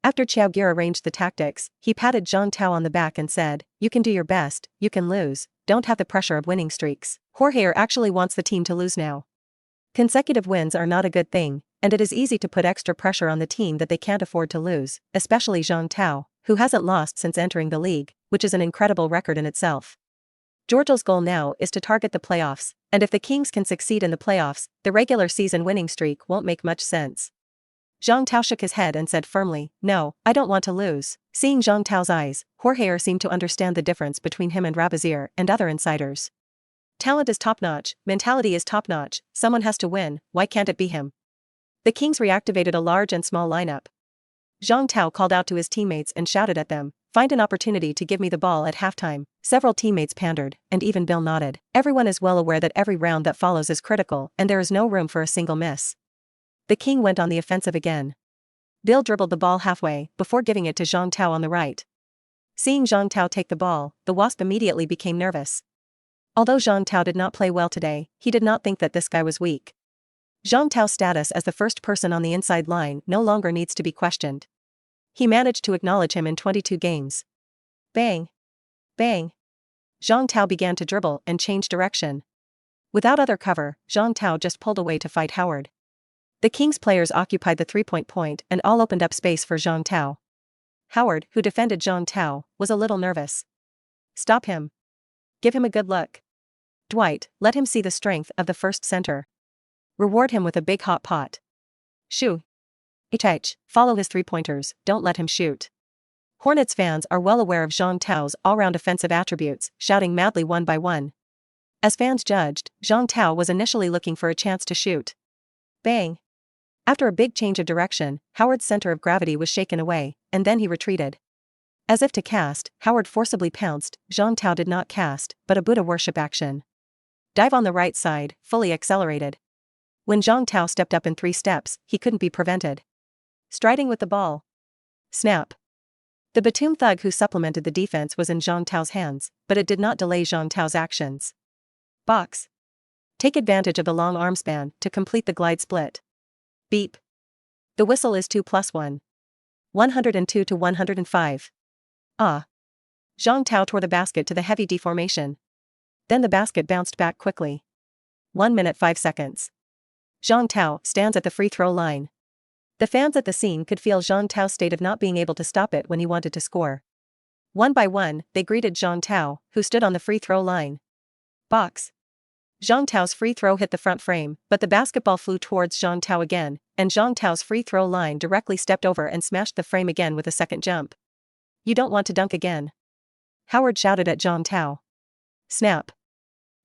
After Xiao Gear arranged the tactics, he patted Zhang Tao on the back and said, "You can do your best, you can lose, don't have the pressure of winning streaks. Jorge actually wants the team to lose now. Consecutive wins are not a good thing, and it is easy to put extra pressure on the team that they can't afford to lose, especially Zhang Tao, who hasn't lost since entering the league, which is an incredible record in itself. Georgia's goal now is to target the playoffs, and if the Kings can succeed in the playoffs, the regular season winning streak won't make much sense." Zhang Tao shook his head and said firmly, "No, I don't want to lose." Seeing Zhang Tao's eyes, Jorge seemed to understand the difference between him and Rabazier and other insiders. Talent is top-notch, mentality is top-notch, someone has to win, why can't it be him? The Kings reactivated a large and small lineup. Zhang Tao called out to his teammates and shouted at them, "Find an opportunity to give me the ball at halftime." Several teammates pandered, and even Bill nodded. Everyone is well aware that every round that follows is critical and there is no room for a single miss. The King went on the offensive again. Bill dribbled the ball halfway, before giving it to Zhang Tao on the right. Seeing Zhang Tao take the ball, the Wasp immediately became nervous. Although Zhang Tao did not play well today, he did not think that this guy was weak. Zhang Tao's status as the first person on the inside line no longer needs to be questioned. He managed to acknowledge him in 22 games. Bang! Bang! Zhang Tao began to dribble and change direction. Without other cover, Zhang Tao just pulled away to fight Howard. The Kings players occupied the three-point point and all opened up space for Zhang Tao. Howard, who defended Zhang Tao, was a little nervous. "Stop him. Give him a good look. Dwight, let him see the strength of the first center. Reward him with a big hot pot. Shoo. HH, follow his three-pointers, don't let him shoot." Hornets fans are well aware of Zhang Tao's all-round offensive attributes, shouting madly one by one. As fans judged, Zhang Tao was initially looking for a chance to shoot. Bang! After a big change of direction, Howard's center of gravity was shaken away, and then he retreated. As if to cast, Howard forcibly pounced. Zhang Tao did not cast, but a Buddha worship action. Dive on the right side, fully accelerated. When Zhang Tao stepped up in 3 steps, he couldn't be prevented. Striding with the ball. Snap. The Batum thug who supplemented the defense was in Zhang Tao's hands, but it did not delay Zhang Tao's actions. Box. Take advantage of the long arm span to complete the glide split. Beep. The whistle is 2+1. 102 to 105. Ah. Zhang Tao tore the basket to the heavy deformation. Then the basket bounced back quickly. 1 minute 5 seconds. Zhang Tao stands at the free throw line. The fans at the scene could feel Zhang Tao's state of not being able to stop it when he wanted to score. One by one, they greeted Zhang Tao, who stood on the free throw line. Box. Zhang Tao's free throw hit the front frame, but the basketball flew towards Zhang Tao again, and Zhang Tao's free throw line directly stepped over and smashed the frame again with a second jump. "You don't want to dunk again?" Howard shouted at Zhang Tao. Snap.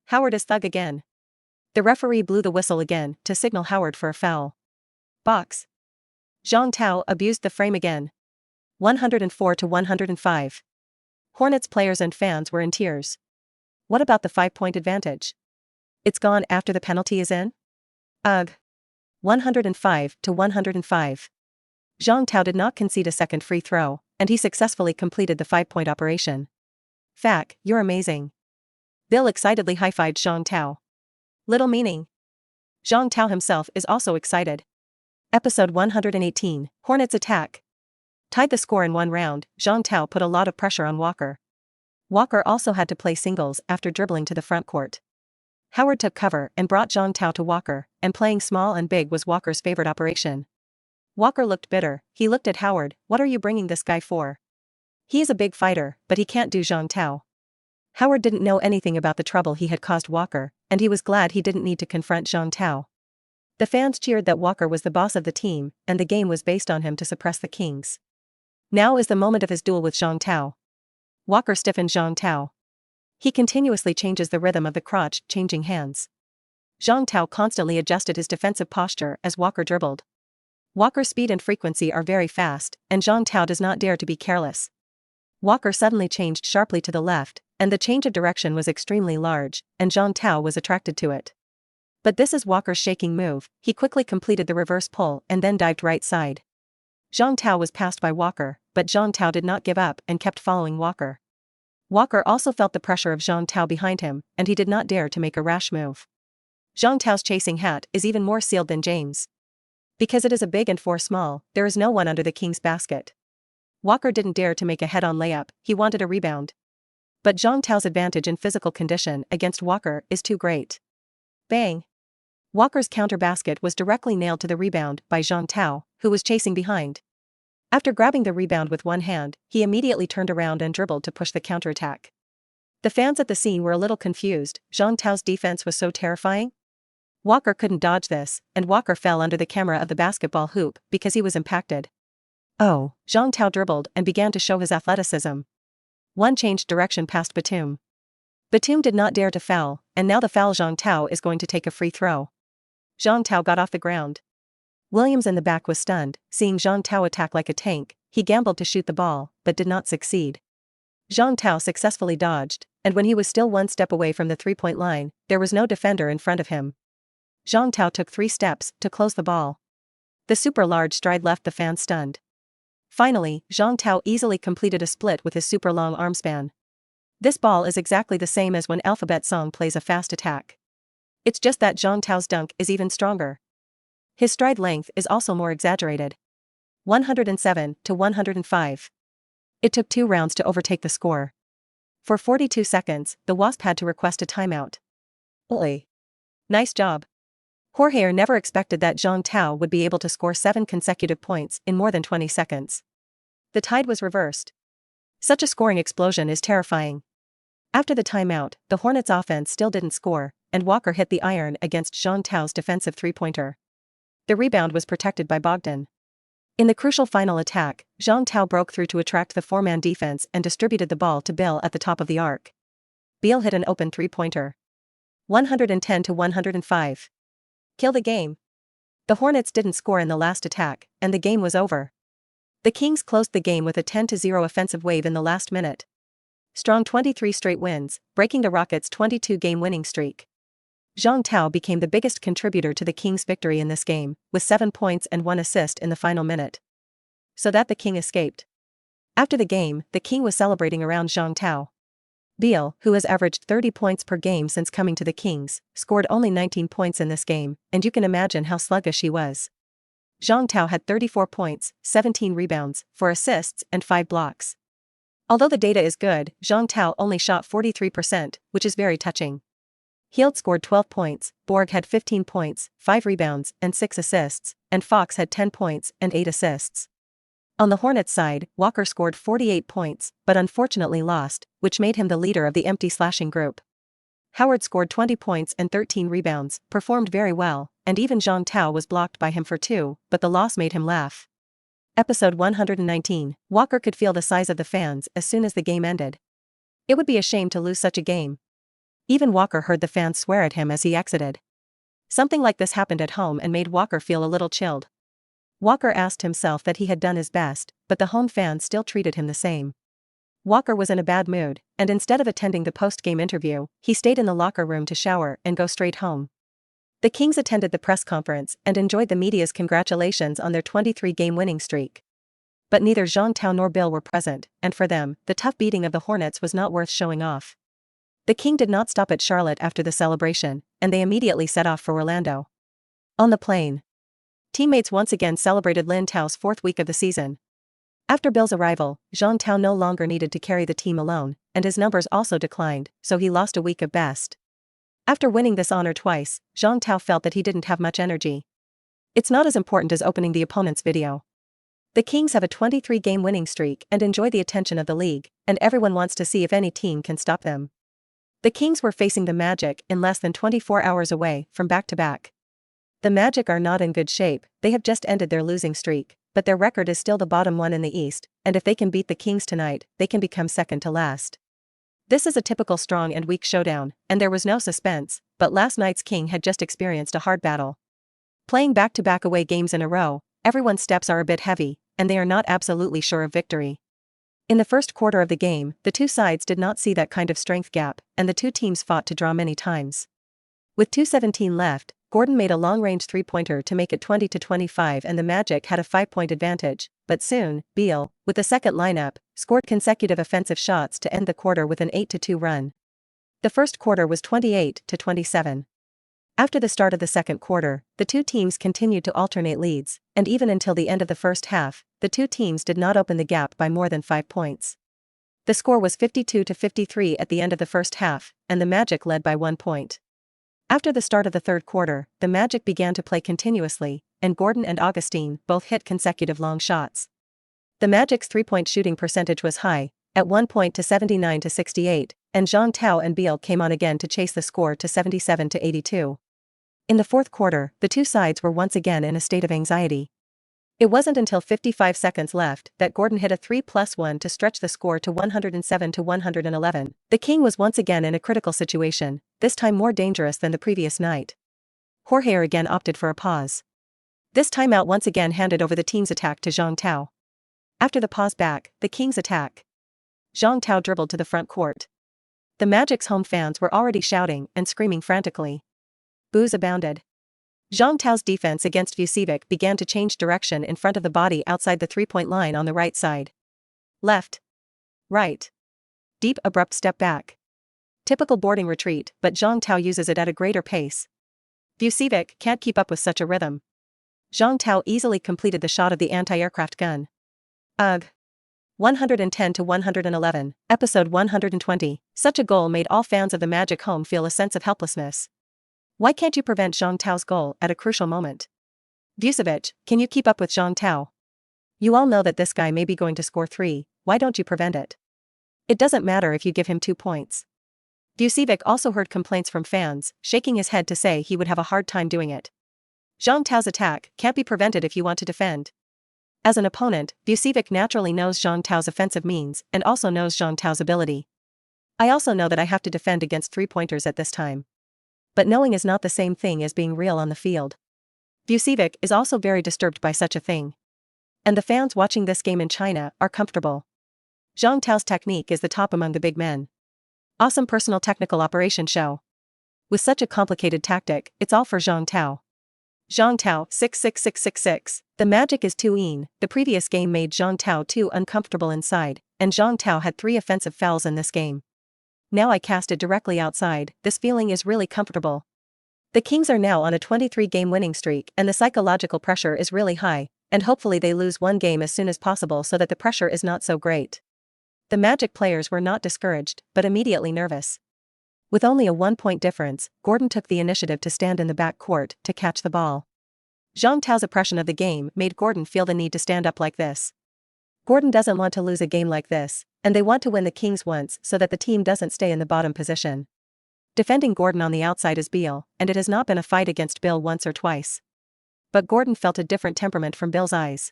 Howard is thug again. The referee blew the whistle again to signal Howard for a foul. Box. Zhang Tao abused the frame again. 104 to 105. Hornets players and fans were in tears. What about the 5-point advantage? It's gone after the penalty is in? Ugh. 105 to 105. Zhang Tao did not concede a second free throw, and he successfully completed the 5-point operation. Fac, you're amazing. Bill excitedly high-fived Zhang Tao. Little meaning. Zhang Tao himself is also excited. Episode 118, Hornets attack. Tied the score in 1 round, Zhang Tao put a lot of pressure on Walker. Walker also had to play singles after dribbling to the front court. Howard took cover and brought Zhang Tao to Walker, and playing small and big was Walker's favorite operation. Walker looked bitter. He looked at Howard. "What are you bringing this guy for? He is a big fighter, but he can't do Zhang Tao." Howard didn't know anything about the trouble he had caused Walker, and he was glad he didn't need to confront Zhang Tao. The fans cheered that Walker was the boss of the team, and the game was based on him to suppress the Kings. Now is the moment of his duel with Zhang Tao. Walker stiffened Zhang Tao. He continuously changes the rhythm of the crotch, changing hands. Zhang Tao constantly adjusted his defensive posture as Walker dribbled. Walker's speed and frequency are very fast, and Zhang Tao does not dare to be careless. Walker suddenly changed sharply to the left, and the change of direction was extremely large, and Zhang Tao was attracted to it. But this is Walker's shaking move. He quickly completed the reverse pull and then dived right side. Zhang Tao was passed by Walker, but Zhang Tao did not give up and kept following Walker. Walker also felt the pressure of Zhang Tao behind him, and he did not dare to make a rash move. Zhang Tao's chasing hat is even more sealed than James. Because it is a big and 4 small, there is no one under the King's basket. Walker didn't dare to make a head-on layup, he wanted a rebound. But Zhang Tao's advantage in physical condition against Walker is too great. Bang! Walker's counter basket was directly nailed to the rebound by Zhang Tao, who was chasing behind. After grabbing the rebound with one hand, he immediately turned around and dribbled to push the counterattack. The fans at the scene were a little confused. Zhang Tao's defense was so terrifying. Walker couldn't dodge this, and Walker fell under the camera of the basketball hoop because he was impacted. Oh, Zhang Tao dribbled and began to show his athleticism. One changed direction past Batum. Batum did not dare to foul, and now the foul Zhang Tao is going to take a free throw. Zhang Tao got off the ground. Williams in the back was stunned, seeing Zhang Tao attack like a tank. He gambled to shoot the ball, but did not succeed. Zhang Tao successfully dodged, and when he was still one step away from the three-point line, there was no defender in front of him. Zhang Tao took 3 steps to close the ball. The super large stride left the fans stunned. Finally, Zhang Tao easily completed a split with his super long arm span. This ball is exactly the same as when Alphabet Song plays a fast attack. It's just that Zhang Tao's dunk is even stronger. His stride length is also more exaggerated. 107 to 105. It took 2 rounds to overtake the score. For 42 seconds, the Wasp had to request a timeout. Oi! Nice job. Jorge never expected that Zhang Tao would be able to score 7 consecutive points in more than 20 seconds. The tide was reversed. Such a scoring explosion is terrifying. After the timeout, the Hornets' offense still didn't score, and Walker hit the iron against Zhang Tao's defensive three-pointer. The rebound was protected by Bogdan. In the crucial final attack, Zhang Tao broke through to attract the 4-man defense and distributed the ball to Bill at the top of the arc. Bill hit an open three-pointer. 110 to 105. Kill the game. The Hornets didn't score in the last attack, and the game was over. The Kings closed the game with a 10-0 offensive wave in the last minute. Strong 23 straight wins, breaking the Rockets' 22-game winning streak. Zhang Tao became the biggest contributor to the Kings' victory in this game, with 7 points and 1 assist in the final minute. So that the King escaped. After the game, the King was celebrating around Zhang Tao. Beal, who has averaged 30 points per game since coming to the Kings, scored only 19 points in this game, and you can imagine how sluggish he was. Zhang Tao had 34 points, 17 rebounds, 4 assists, and 5 blocks. Although the data is good, Zhang Tao only shot 43%, which is very touching. Hield scored 12 points, Borg had 15 points, 5 rebounds, and 6 assists, and Fox had 10 points and 8 assists. On the Hornets side, Walker scored 48 points, but unfortunately lost, which made him the leader of the empty slashing group. Howard scored 20 points and 13 rebounds, performed very well, and even Zhang Tao was blocked by him for 2, but the loss made him laugh. Episode 119. Walker could feel the size of the fans as soon as the game ended. It would be a shame to lose such a game. Even Walker heard the fans swear at him as he exited. Something like this happened at home and made Walker feel a little chilled. Walker asked himself that he had done his best, but the home fans still treated him the same. Walker was in a bad mood, and instead of attending the post-game interview, he stayed in the locker room to shower and go straight home. The Kings attended the press conference and enjoyed the media's congratulations on their 23-game winning streak. But neither Zhang Tao nor Bill were present, and for them, the tough beating of the Hornets was not worth showing off. The King did not stop at Charlotte after the celebration, and they immediately set off for Orlando. On the plane, teammates once again celebrated Lin Tao's 4th week of the season. After Bill's arrival, Zhang Tao no longer needed to carry the team alone, and his numbers also declined, so he lost a week of best. After winning this honor twice, Zhang Tao felt that he didn't have much energy. It's not as important as opening the opponent's video. The Kings have a 23-game winning streak and enjoy the attention of the league, and everyone wants to see if any team can stop them. The Kings were facing the Magic in less than 24 hours away from back-to-back. The Magic are not in good shape, they have just ended their losing streak, but their record is still the bottom one in the East, and if they can beat the Kings tonight, they can become second to last. This is a typical strong and weak showdown, and there was no suspense, but last night's king had just experienced a hard battle. Playing back-to-back away games in a row, everyone's steps are a bit heavy, and they are not absolutely sure of victory. In the first quarter of the game, the two sides did not see that kind of strength gap, and the two teams fought to draw many times. With 2:17 left, Gordon made a long-range three-pointer to make it 20-25 and the Magic had a 5-point advantage, but soon, Beal, with the second lineup, scored consecutive offensive shots to end the quarter with an 8-2 run. The first quarter was 28-27. After the start of the second quarter, the two teams continued to alternate leads, and even until the end of the first half, the two teams did not open the gap by more than 5 points. The score was 52-53 at the end of the first half, and the Magic led by 1 point. After the start of the third quarter, the Magic began to play continuously, and Gordon and Augustine both hit consecutive long shots. The Magic's three-point shooting percentage was high, at 1 point to 79-68, and Jean Tao and Beal came on again to chase the score to 77-82. In the fourth quarter, the two sides were once again in a state of anxiety. It wasn't until 55 seconds left that Gordon hit a 3+1 to stretch the score to 107-111. The King was once again in a critical situation, this time more dangerous than the previous night. Jorge again opted for a pause. This timeout once again handed over the team's attack to Zhang Tao. After the pause back, the King's attack. Zhang Tao dribbled to the front court. The Magic's home fans were already shouting and screaming frantically. Boos abounded. Zhang Tao's defense against Vucevic began to change direction in front of the body outside the three-point line on the right side. Left. Right. Deep abrupt step back. Typical boarding retreat, but Zhang Tao uses it at a greater pace. Vucevic can't keep up with such a rhythm. Zhang Tao easily completed the shot of the anti-aircraft gun. Ugh. 110-111, episode 120. Such a goal made all fans of the Magic home feel a sense of helplessness. Why can't you prevent Zhang Tao's goal at a crucial moment? Vucevic, can you keep up with Zhang Tao? You all know that this guy may be going to score 3, why don't you prevent it? It doesn't matter if you give him 2 points. Vucevic also heard complaints from fans, shaking his head to say he would have a hard time doing it. Zhang Tao's attack can't be prevented if you want to defend. As an opponent, Vucevic naturally knows Zhang Tao's offensive means and also knows Zhang Tao's ability. I also know that I have to defend against three-pointers at this time. But knowing is not the same thing as being real on the field. Vucevic is also very disturbed by such a thing. And the fans watching this game in China are comfortable. Zhang Tao's technique is the top among the big men. Awesome personal technical operation show. With such a complicated tactic, it's all for Zhang Tao. Zhang Tao, 66666. The Magic is too mean. The previous game made Zhang Tao too uncomfortable inside, and Zhang Tao had 3 offensive fouls in this game. Now I cast it directly outside, this feeling is really comfortable. The Kings are now on a 23-game winning streak and the psychological pressure is really high, and hopefully they lose one game as soon as possible so that the pressure is not so great. The Magic players were not discouraged, but immediately nervous. With only a 1-point difference, Gordon took the initiative to stand in the back court to catch the ball. Zhang Tao's oppression of the game made Gordon feel the need to stand up like this. Gordon doesn't want to lose a game like this, and they want to win the Kings once so that the team doesn't stay in the bottom position. Defending Gordon on the outside is Beal, and it has not been a fight against Bill once or twice. But Gordon felt a different temperament from Bill's eyes.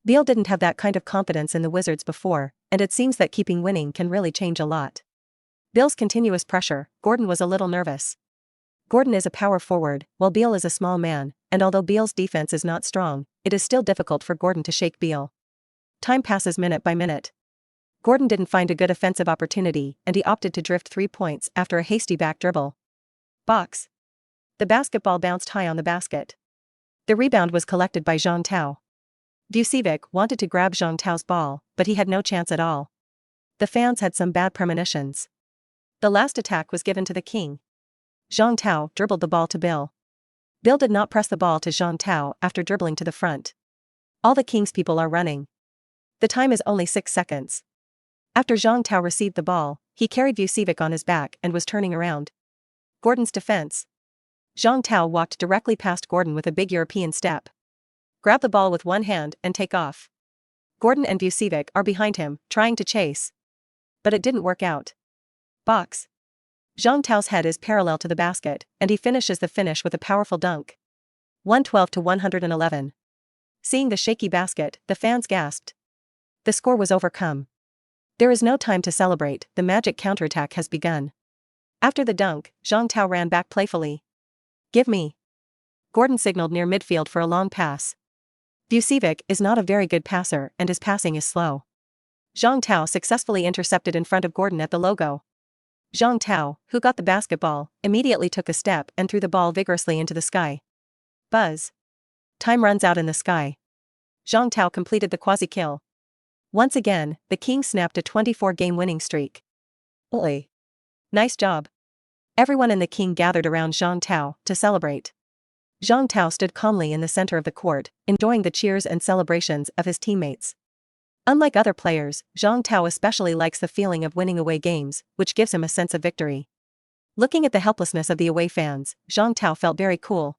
Beal didn't have that kind of confidence in the Wizards before, and it seems that keeping winning can really change a lot. Bill's continuous pressure, Gordon was a little nervous. Gordon is a power forward, while Beal is a small man, and although Beal's defense is not strong, it is still difficult for Gordon to shake Beal. Time passes minute by minute. Gordon didn't find a good offensive opportunity, and he opted to drift 3 points after a hasty back dribble. Box. The basketball bounced high on the basket. The rebound was collected by Zhang Tao. Vucevic wanted to grab Zhang Tao's ball, but he had no chance at all. The fans had some bad premonitions. The last attack was given to the King. Zhang Tao dribbled the ball to Bill. Bill did not press the ball to Zhang Tao after dribbling to the front. All the Kings people are running. The time is only 6 seconds. After Zhang Tao received the ball, he carried Vucevic on his back and was turning around. Gordon's defense. Zhang Tao walked directly past Gordon with a big European step. Grab the ball with one hand and take off. Gordon and Vucevic are behind him, trying to chase. But it didn't work out. Box. Zhang Tao's head is parallel to the basket, and he finishes the finish with a powerful dunk. 112-111. Seeing the shaky basket, the fans gasped. The score was overcome. There is no time to celebrate, the magic counterattack has begun. After the dunk, Zhang Tao ran back playfully. Give me. Gordon signaled near midfield for a long pass. Vucevic is not a very good passer and his passing is slow. Zhang Tao successfully intercepted in front of Gordon at the logo. Zhang Tao, who got the basketball, immediately took a step and threw the ball vigorously into the sky. Buzz. Time runs out in the sky. Zhang Tao completed the quasi-kill. Once again, the Kings snapped a 24-game winning streak. Oi. Nice job. Everyone in the King gathered around Zhang Tao to celebrate. Zhang Tao stood calmly in the center of the court, enjoying the cheers and celebrations of his teammates. Unlike other players, Zhang Tao especially likes the feeling of winning away games, which gives him a sense of victory. Looking at the helplessness of the away fans, Zhang Tao felt very cool.